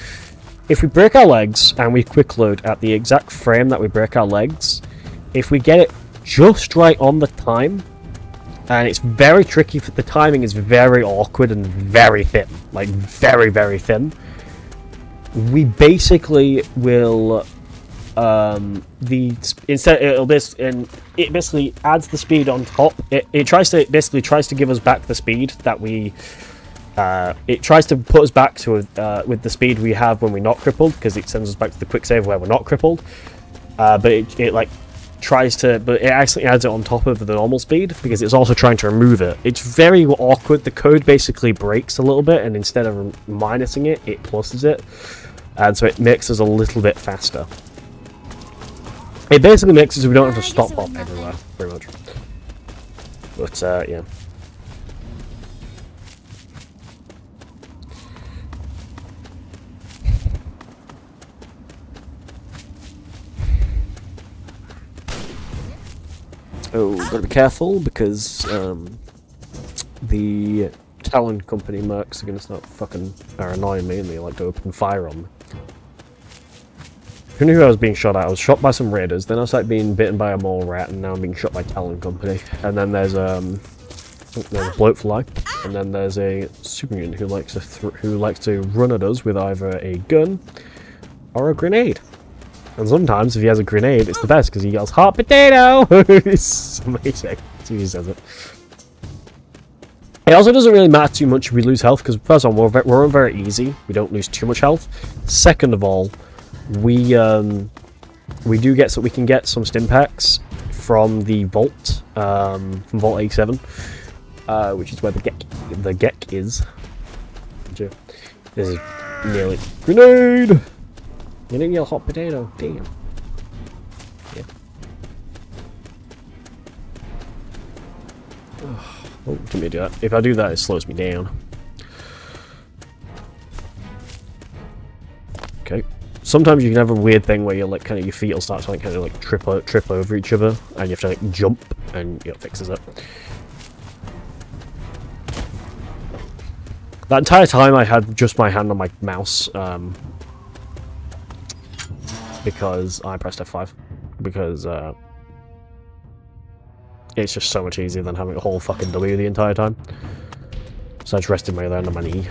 if we break our legs and we quick load at the exact frame that we break our legs, if we get it just right on the time, and it's very tricky, for the timing is very awkward and very thin, like very, very thin, we basically will it basically adds the speed on top. It tries to give us back the speed that we it tries to put us back to with the speed we have when we're not crippled, because it sends us back to the quick save where we're not crippled, but it actually adds it on top of the normal speed, because it's also trying to remove it. It's very awkward. The code basically breaks a little bit, and instead of minusing it, it pluses it, and so it makes us a little bit faster. It basically makes it so we don't have to stop pop everywhere, pretty much. But yeah. Oh, gotta be careful, because the Talon Company mercs are gonna start annoying me, and they like to open fire on me. Who knew I was being shot at? I was shot by some raiders, then I was like being bitten by a mole rat, and now I'm being shot by Talon Company. And then there's a bloatfly, and then there's a super mutant who likes to run at us with either a gun or a grenade. And sometimes, if he has a grenade, it's the best, because he yells, "Hot potato!" It's amazing. So he says it. It also doesn't really matter too much if we lose health, because first of all, we're on very easy. We don't lose too much health. Second of all, we can get some stim packs from the vault, from Vault 87, which is where the Gek is. This is nearly grenade. You didn't yell hot potato. Damn. Yeah. Oh, didn't mean to do that. If I do that, it slows me down. Okay. Sometimes you can have a weird thing where you're like kind of your feet will start to like kind of like trip over each other, and you have to like jump, and it fixes it. That entire time I had just my hand on my mouse, because I pressed F5, because it's just so much easier than having a whole fucking W the entire time. So I just rested my other hand on my knee.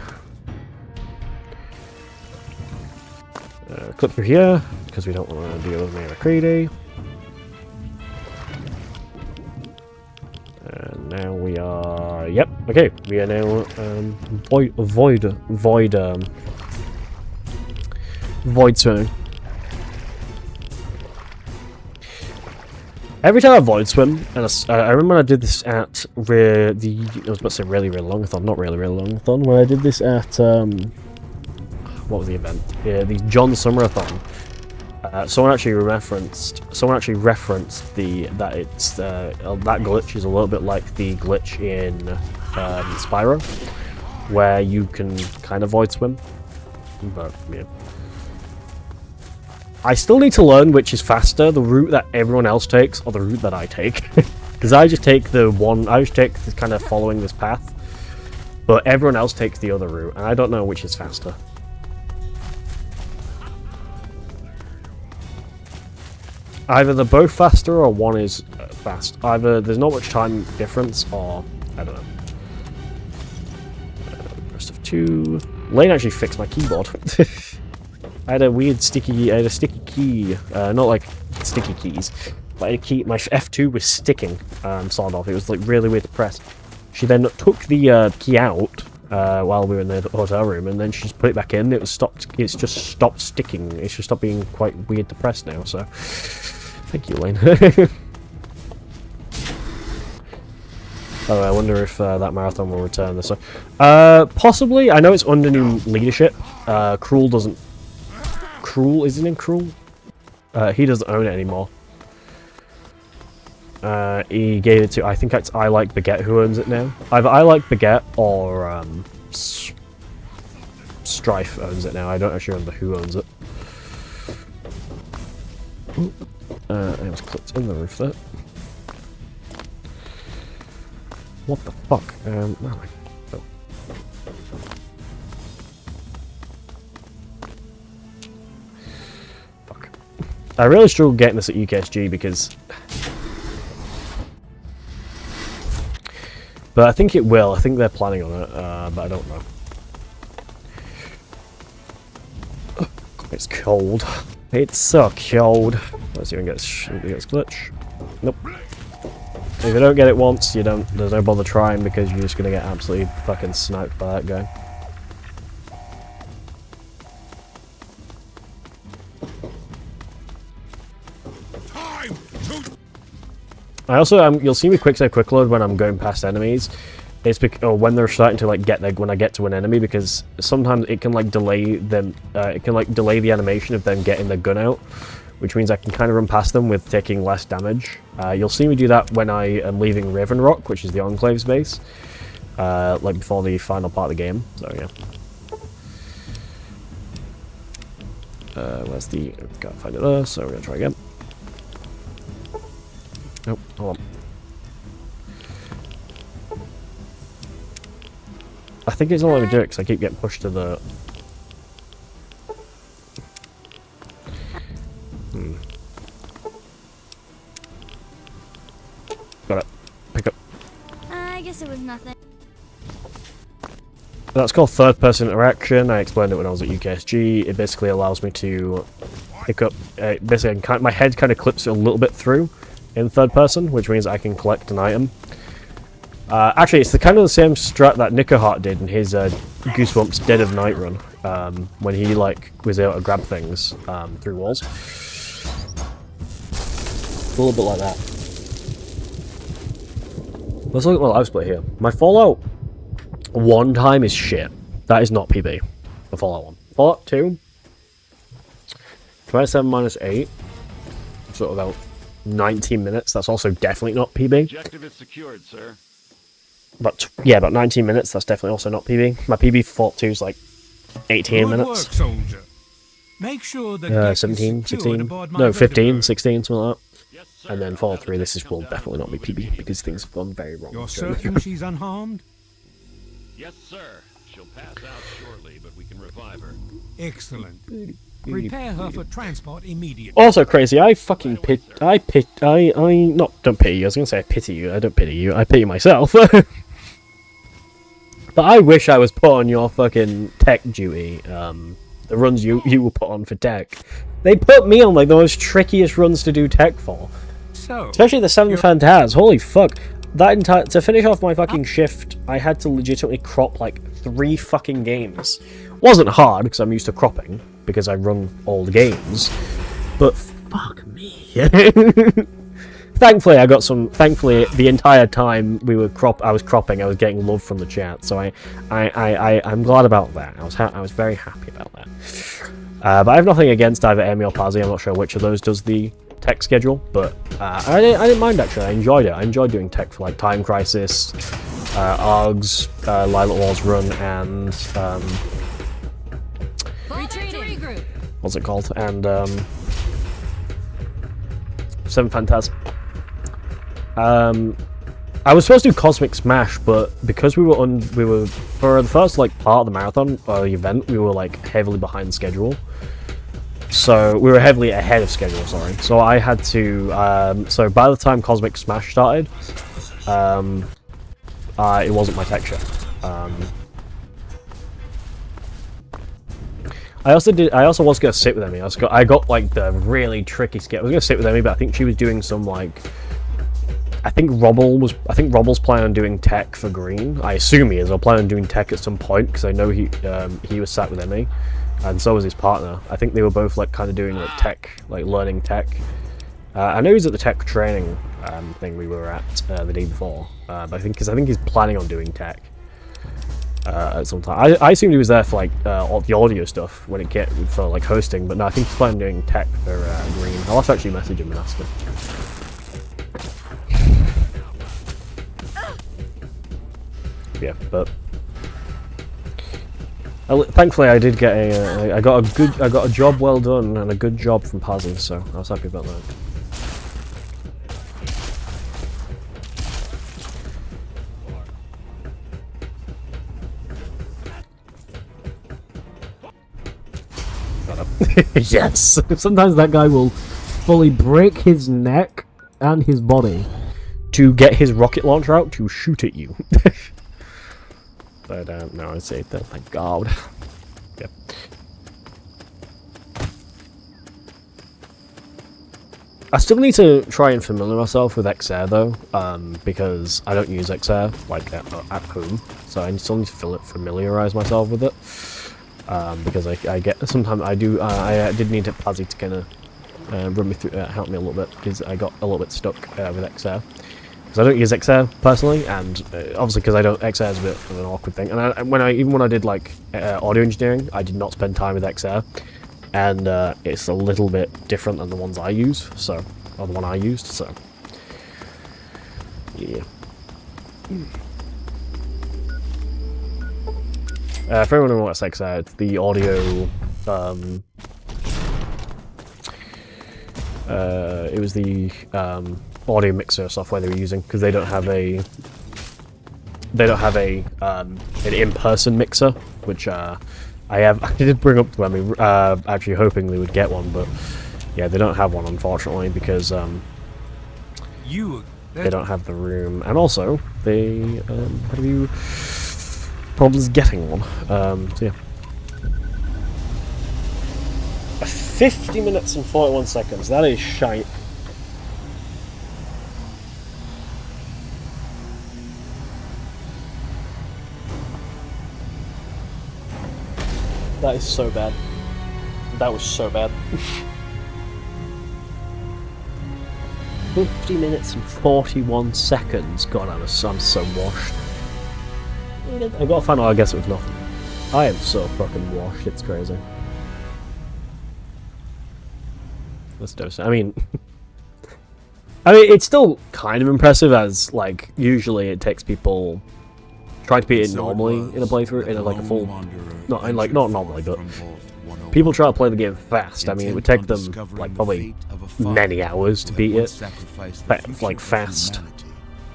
Clip through here, because we don't want to deal with McCready. And now we are... Yep, okay. We are now void swimming. Every time I void swim, and I remember when I did this at I was about to say really longathon, not really longathon, when I did this at, what was the event? Yeah, the John Summerathon. Someone actually referenced that it's that glitch is a little bit like the glitch in Spyro, where you can kind of void swim, but yeah. I still need to learn which is faster, the route that everyone else takes or the route that I take, because I just take this kind of following this path, but everyone else takes the other route, and I don't know which is faster. Either they're both faster or one is fast. Either there's not much time difference or I don't know. Rest of 2. Lane actually fixed my keyboard. I had a sticky key. Not like sticky keys, but my F2 was sticking sort of. It was like really weird to press. She then took the key out while we were in the hotel room, and then she just put it back in. It's just stopped sticking. It's just stopped being quite weird to press now. So. Thank you, Lane. By the way, I wonder if that marathon will return this way. Possibly. I know it's under new leadership. Cruel doesn't... Cruel? Isn't it Cruel? He doesn't own it anymore. He gave it to... I think it's I Like Baguette who owns it now. Either I Like Baguette or Strife owns it now. I don't actually remember who owns it. Ooh. I was clicked in the roof there. What the fuck? Where am I? Oh. Fuck. I really struggle getting this at UKSG because... But I think it will. I think they're planning on it, but I don't know. Oh, God, it's cold. It's so cold. Let's see if we can get glitch. Nope. If you don't get it once, there's no bother trying because you're just gonna get absolutely fucking sniped by that guy. I also you'll see me quick save quick load when I'm going past enemies. It's or when they're starting to like get there when I get to an enemy, because sometimes it can like delay them. It can like delay the animation of them getting their gun out, which means I can kind of run past them with taking less damage. You'll see me do that when I am leaving Raven Rock, which is the Enclave's base, like before the final part of the game. So yeah. Where's the... Can't find it there, so we're gonna try again. Nope, hold on. I think it's not letting me do it because I keep getting pushed to the... Got it. Pick up. I guess it was nothing. That's called third-person interaction. I explained it when I was at UKSG. It basically allows me to pick up... basically, my head kind of clips a little bit through in third person, which means I can collect an item. Actually, it's kind of the same strat that Nickerhart did in his Goosebumps Dead of Night run, when he like was able to grab things through walls. A little bit like that. Let's look at my life split here. My Fallout 1 time is shit. That is not PB. The Fallout 1. Fallout 2. 27 minus 8. So about 19 minutes. That's also definitely not PB. Objective is secured, sir. But yeah, about 19 minutes. That's definitely also not PB. My PB for Fallout 2 is like 18 minutes. Good work, soldier. Make sure that 17, 16, no, 15, 16, something like that. And then Fallout 3, this will definitely not be PB, because things have gone very wrong. You're certain she's unharmed? Yes, sir. She'll pass out shortly, but we can revive her. Excellent. Prepare her for transport immediately. Also crazy, I fucking don't pity you, I was gonna say I pity you, I don't pity you, I pity myself. But I wish I was put on your fucking tech duty, the runs you were put on for tech. They put me on like the most trickiest runs to do tech for. So, especially the 7 Phantas, holy fuck. That entire, to finish off my fucking shift, I had to legitimately crop like 3 fucking games. Wasn't hard, because I'm used to cropping, because I run all the games. But fuck me. Thankfully, I got some. Thankfully, the entire time I was cropping, I was getting love from the chat. So I'm glad about that. I was very happy about that. But I have nothing against either Amy or Pazzy. I'm not sure which of those does the tech schedule, but I didn't mind actually. I enjoyed it. I enjoyed doing tech for like Time Crisis, ARGs, Lilac Wars Run, and what's it called? And 7 Phantas. I was supposed to do Cosmic Smash, but because we were for the first like part of the marathon or the event, we were like heavily behind schedule. So we were heavily ahead of schedule. Sorry. So I had to. So by the time Cosmic Smash started, it wasn't my tech shift. I also was gonna sit with Emmy. I got like the really tricky skit. I was gonna sit with Emmy, but I think she was doing some like. I think Robble's planning on doing tech for Green. I assume he is. I'll plan on doing tech at some point because I know he was sat with Emmy, and so was his partner. I think they were both like kind of doing like tech, like learning tech. I know he was at the tech training thing we were at the day before, but I think he's planning on doing tech at some time. I assumed he was there for like the audio stuff when it get for like hosting, but no, I think he's planning on doing tech for Green. I'll have to actually message him and ask him. Yeah, but thankfully I did get I got a job well done and a good job from Pazzy, so I was happy about that. Yes! Sometimes that guy will fully break his neck and his body to get his rocket launcher out to shoot at you. But no, I'd say that, thank God. Yep. I still need to try and familiar myself with XR though, because I don't use XR like at home, so I still need to familiarize myself with it. Because I get sometimes I did need Pazzy to kind of run me through, help me a little bit because I got a little bit stuck with XR. Because I don't use XR personally, and obviously because I don't, XR is a bit of an awkward thing. And even when I did like audio engineering, I did not spend time with XR, and it's a little bit different than the ones I use, or the one I used. So yeah. For anyone who knows what's XR, it's the audio. It was the audio mixer software they were using because they don't have an in-person mixer, which I did bring up to them, actually hoping they would get one, but yeah, they don't have one unfortunately because they don't have the room, and also they have problems getting one. So yeah. 50 minutes and 41 seconds. That is shite. That is so bad. That was so bad. 50 minutes and 41 seconds. God, I'm so washed. I gotta find out, I guess it was nothing. I am so fucking washed, it's crazy. That's devastating. I mean, it's still kind of impressive as, like, usually it takes people try to beat it normally in a playthrough, in like a full, not normally, but people try to play the game fast. I mean, it would take them like probably many hours to beat it, like fast.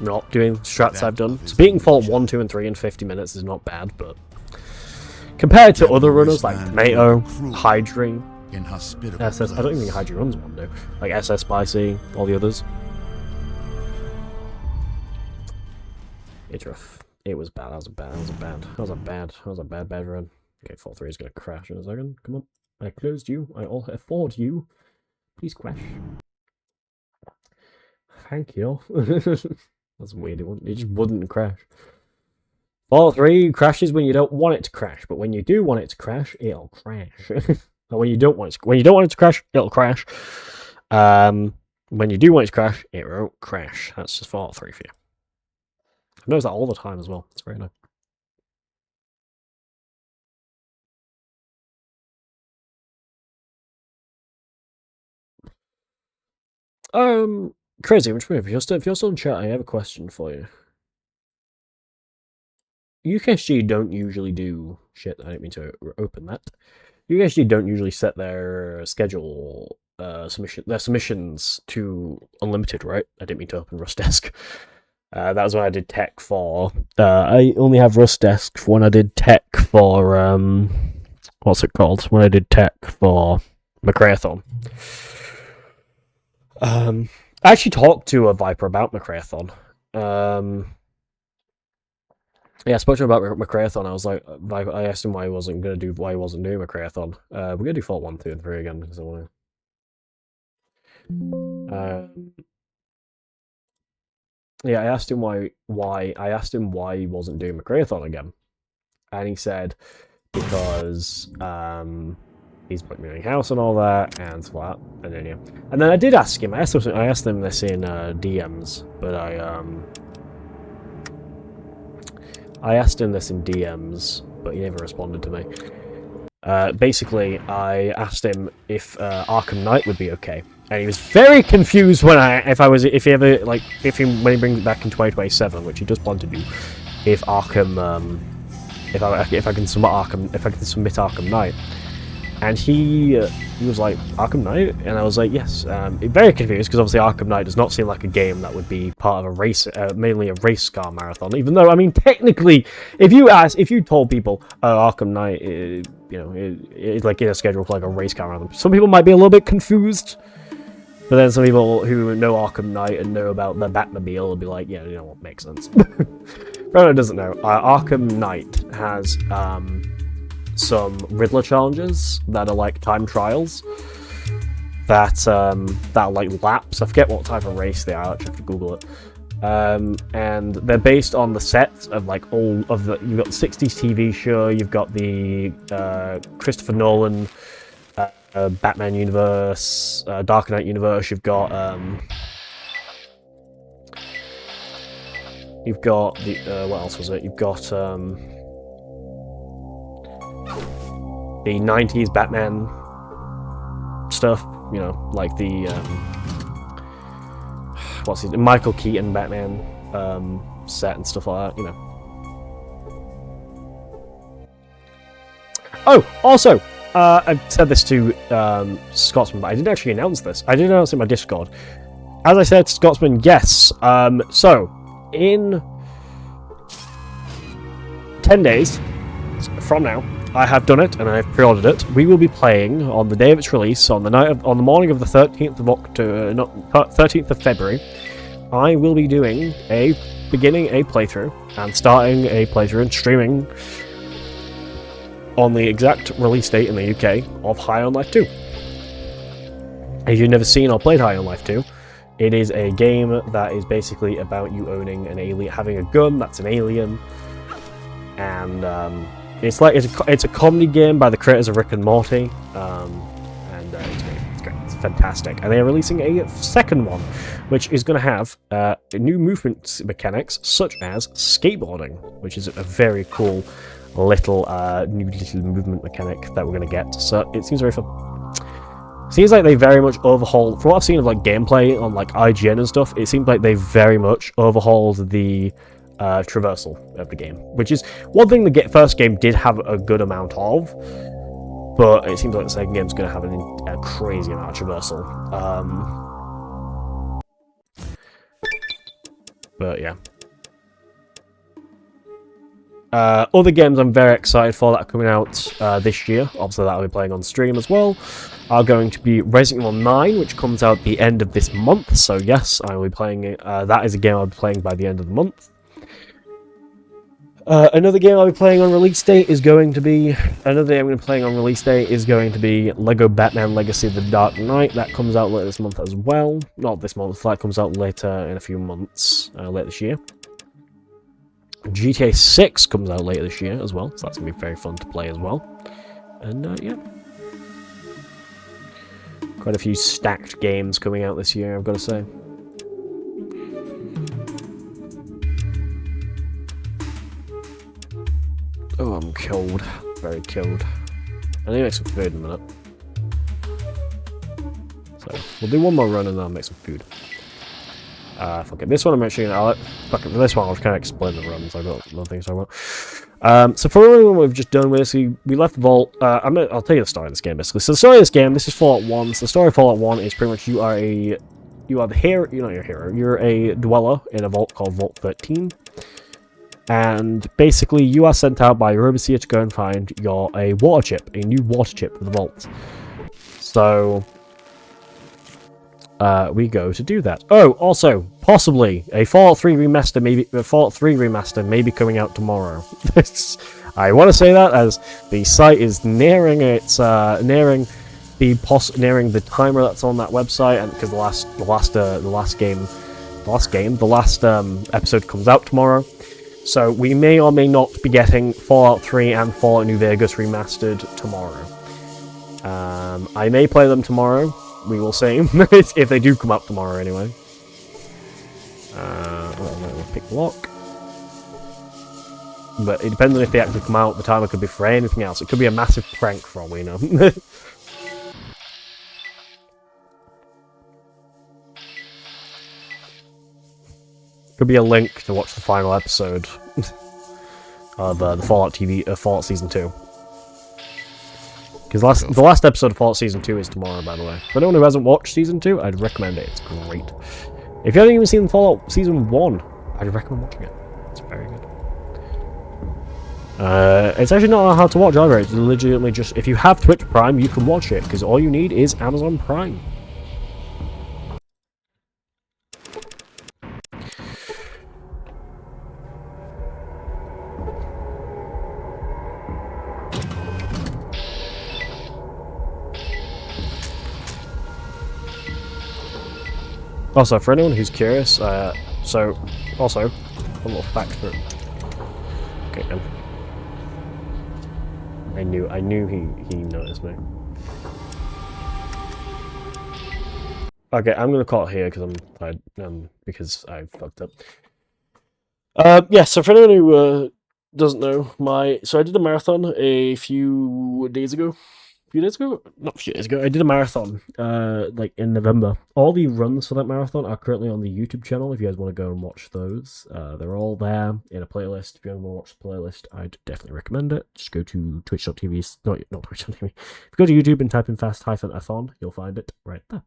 Not doing strats I've done. So beating Fallout 1, 2, and 3 in 50 minutes is not bad, but compared to other runners like Tomato, Hydri, SS, I don't even think Hydri runs one, though. Like SS Spicy, all the others. It's rough. It was bad. That was a bad run. Okay, Fallout 3 is going to crash in a second. Come on. I closed you. I all afford you. Please crash. Thank you. That's a weird one. It just wouldn't crash. Fallout 3 crashes when you don't want it to crash, but when you do want it to crash, it'll crash. When you don't want it to crash, it'll crash. When you do want it to crash, it won't crash. That's just Fallout 3 for you. I notice that all the time as well. It's very nice. Crazy, which move? If you're still in chat, I have a question for you. UKSG don't usually do shit. I didn't mean to open that. UKSG don't usually set their schedule submissions to unlimited, right? I didn't mean to open Rustdesk. That was when I did tech for. I only have Rustdesk for when I did tech for what's it called? When I did tech for Macrathon. I actually talked to a Viper about Macrathon. Yeah, I spoke to him about Macrathon. I was like, I asked him why he wasn't doing Macrathon. We're gonna do Fallout 1, 2, and 3 again because I want to. Yeah, I asked him why he wasn't doing Macrathon again, and he said because he's putting me in a house and all that, and stuff like that. And then yeah, and then I did ask him. I asked him this in DMs, but I asked him this in DMs, but he never responded to me. Basically, I asked him if Arkham Knight would be okay, and he was very confused when when he brings it back in 2027, which he does plan to do. If Arkham, if I can submit Arkham Knight, and he was like, Arkham Knight? And I was like, yes. Very confused, because obviously Arkham Knight does not seem like a game that would be part of a race, mainly a race car marathon. Even though, I mean, technically, if you told people, Arkham Knight, it's like in a schedule for like a race car marathon, some people might be a little bit confused. But then some people who know Arkham Knight and know about the Batmobile will be like, yeah, you know what, makes sense. For anyone who doesn't know, Arkham Knight has some Riddler challenges that are like time trials that are like laps. I forget what type of race they are. I actually have to Google it. And they're based on the sets of like all of the. You've got the '60s TV show. You've got the Christopher Nolan Batman universe, Dark Knight universe. You've got the what else was it? You've got the 90s Batman stuff, you know, like the Michael Keaton Batman set and stuff like that, you know. Oh, also, I said this to Scotsman, but I didn't actually announce this. I did announce it in my Discord. As I said to Scotsman, yes. So, in 10 days from now, I have done it and I have pre-ordered it. We will be playing on the day of its release, on the morning of the 13th of October, 13th of February. I will be beginning a playthrough and starting a playthrough and streaming on the exact release date in the UK of High on Life 2. If you've never seen or played High on Life 2, it is a game that is basically about you owning an alien, having a gun that's an alien, and it's a comedy game by the creators of Rick and Morty, and it's great. It's fantastic. And they are releasing a second one, which is going to have new movement mechanics such as skateboarding, which is a very cool little movement mechanic that we're going to get. So it seems very fun. Seems like they very much overhauled, from what I've seen of like gameplay on like IGN and stuff, it seems like they very much overhauled the traversal of the game, which is one thing the first game did have a good amount of, but it seems like the second game's going to have a crazy amount of traversal. But yeah. Other games I'm very excited for that are coming out this year, obviously that I'll be playing on stream as well, are going to be Resident Evil 9, which comes out the end of this month, so yes, I will be playing it. That is a game I'll be playing by the end of the month. Another game I'll be playing on release date is going to be... Lego Batman Legacy of the Dark Knight. That comes out later this month as well. Not this month, that comes out later in a few months, later this year. GTA 6 comes out later this year as well, so that's going to be very fun to play as well. And, yeah. Quite a few stacked games coming out this year, I've got to say. Oh, I'm cold. Very cold. I need to make some food in a minute. So, we'll do one more run and then I'll make some food. Fuck it. This one I'm actually gonna... Fuck it, for this one I'll just kind of explain the runs. I've got nothing to talk about. So for everyone we've just done with this, we left the vault. I'll tell you the story of this game, basically. So the story of this game, this is Fallout 1. So the story of Fallout 1 is pretty much you are the hero... You're not your hero. You're a dweller in a vault called Vault 13. And basically you are sent out by your overseer to go and find a water chip, a new water chip for the vault. So... we go to do that. Oh, also, possibly a Fallout 3 remaster may be coming out tomorrow. I want to say that as the site is nearing its nearing the timer that's on that website, and because the last episode comes out tomorrow, so we may or may not be getting Fallout 3 and Fallout New Vegas remastered tomorrow. I may play them tomorrow. We will see if they do come up tomorrow, anyway. We'll pick lock. But it depends on if they actually come out. The timer could be for anything else. It could be a massive prank for all we know. Could be a link to watch the final episode of the Fallout Season 2. Because the last episode of Fallout Season 2 is tomorrow, by the way. For anyone who hasn't watched Season 2, I'd recommend it. It's great. If you haven't even seen Fallout Season 1, I'd recommend watching it. It's very good. It's actually not hard to watch either. It's legitimately just... If you have Twitch Prime, you can watch it, because all you need is Amazon Prime. Also, for anyone who's curious, also, a little fact for... Okay, I knew he noticed me. Okay, I'm gonna call it here because I'm tired, because I fucked up. Yeah, so for anyone who doesn't know, so I did a marathon a few days ago. Not a few days ago. I did a marathon, like in November. All the runs for that marathon are currently on the YouTube channel. If you guys want to go and watch those, they're all there in a playlist. If you want to watch the playlist, I'd definitely recommend it. Just go to twitch.tv. Not twitch.tv. If you go to YouTube and type in fast-athon, you'll find it right there.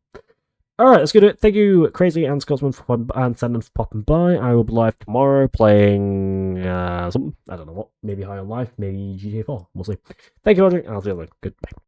Alright, let's go do it. Thank you, Crazy and Scotsman and Sandon for popping by. I will be live tomorrow playing something. I don't know what. Maybe High on Life, maybe GTA 4. We'll see. Thank you for watching. I'll see you later. Goodbye.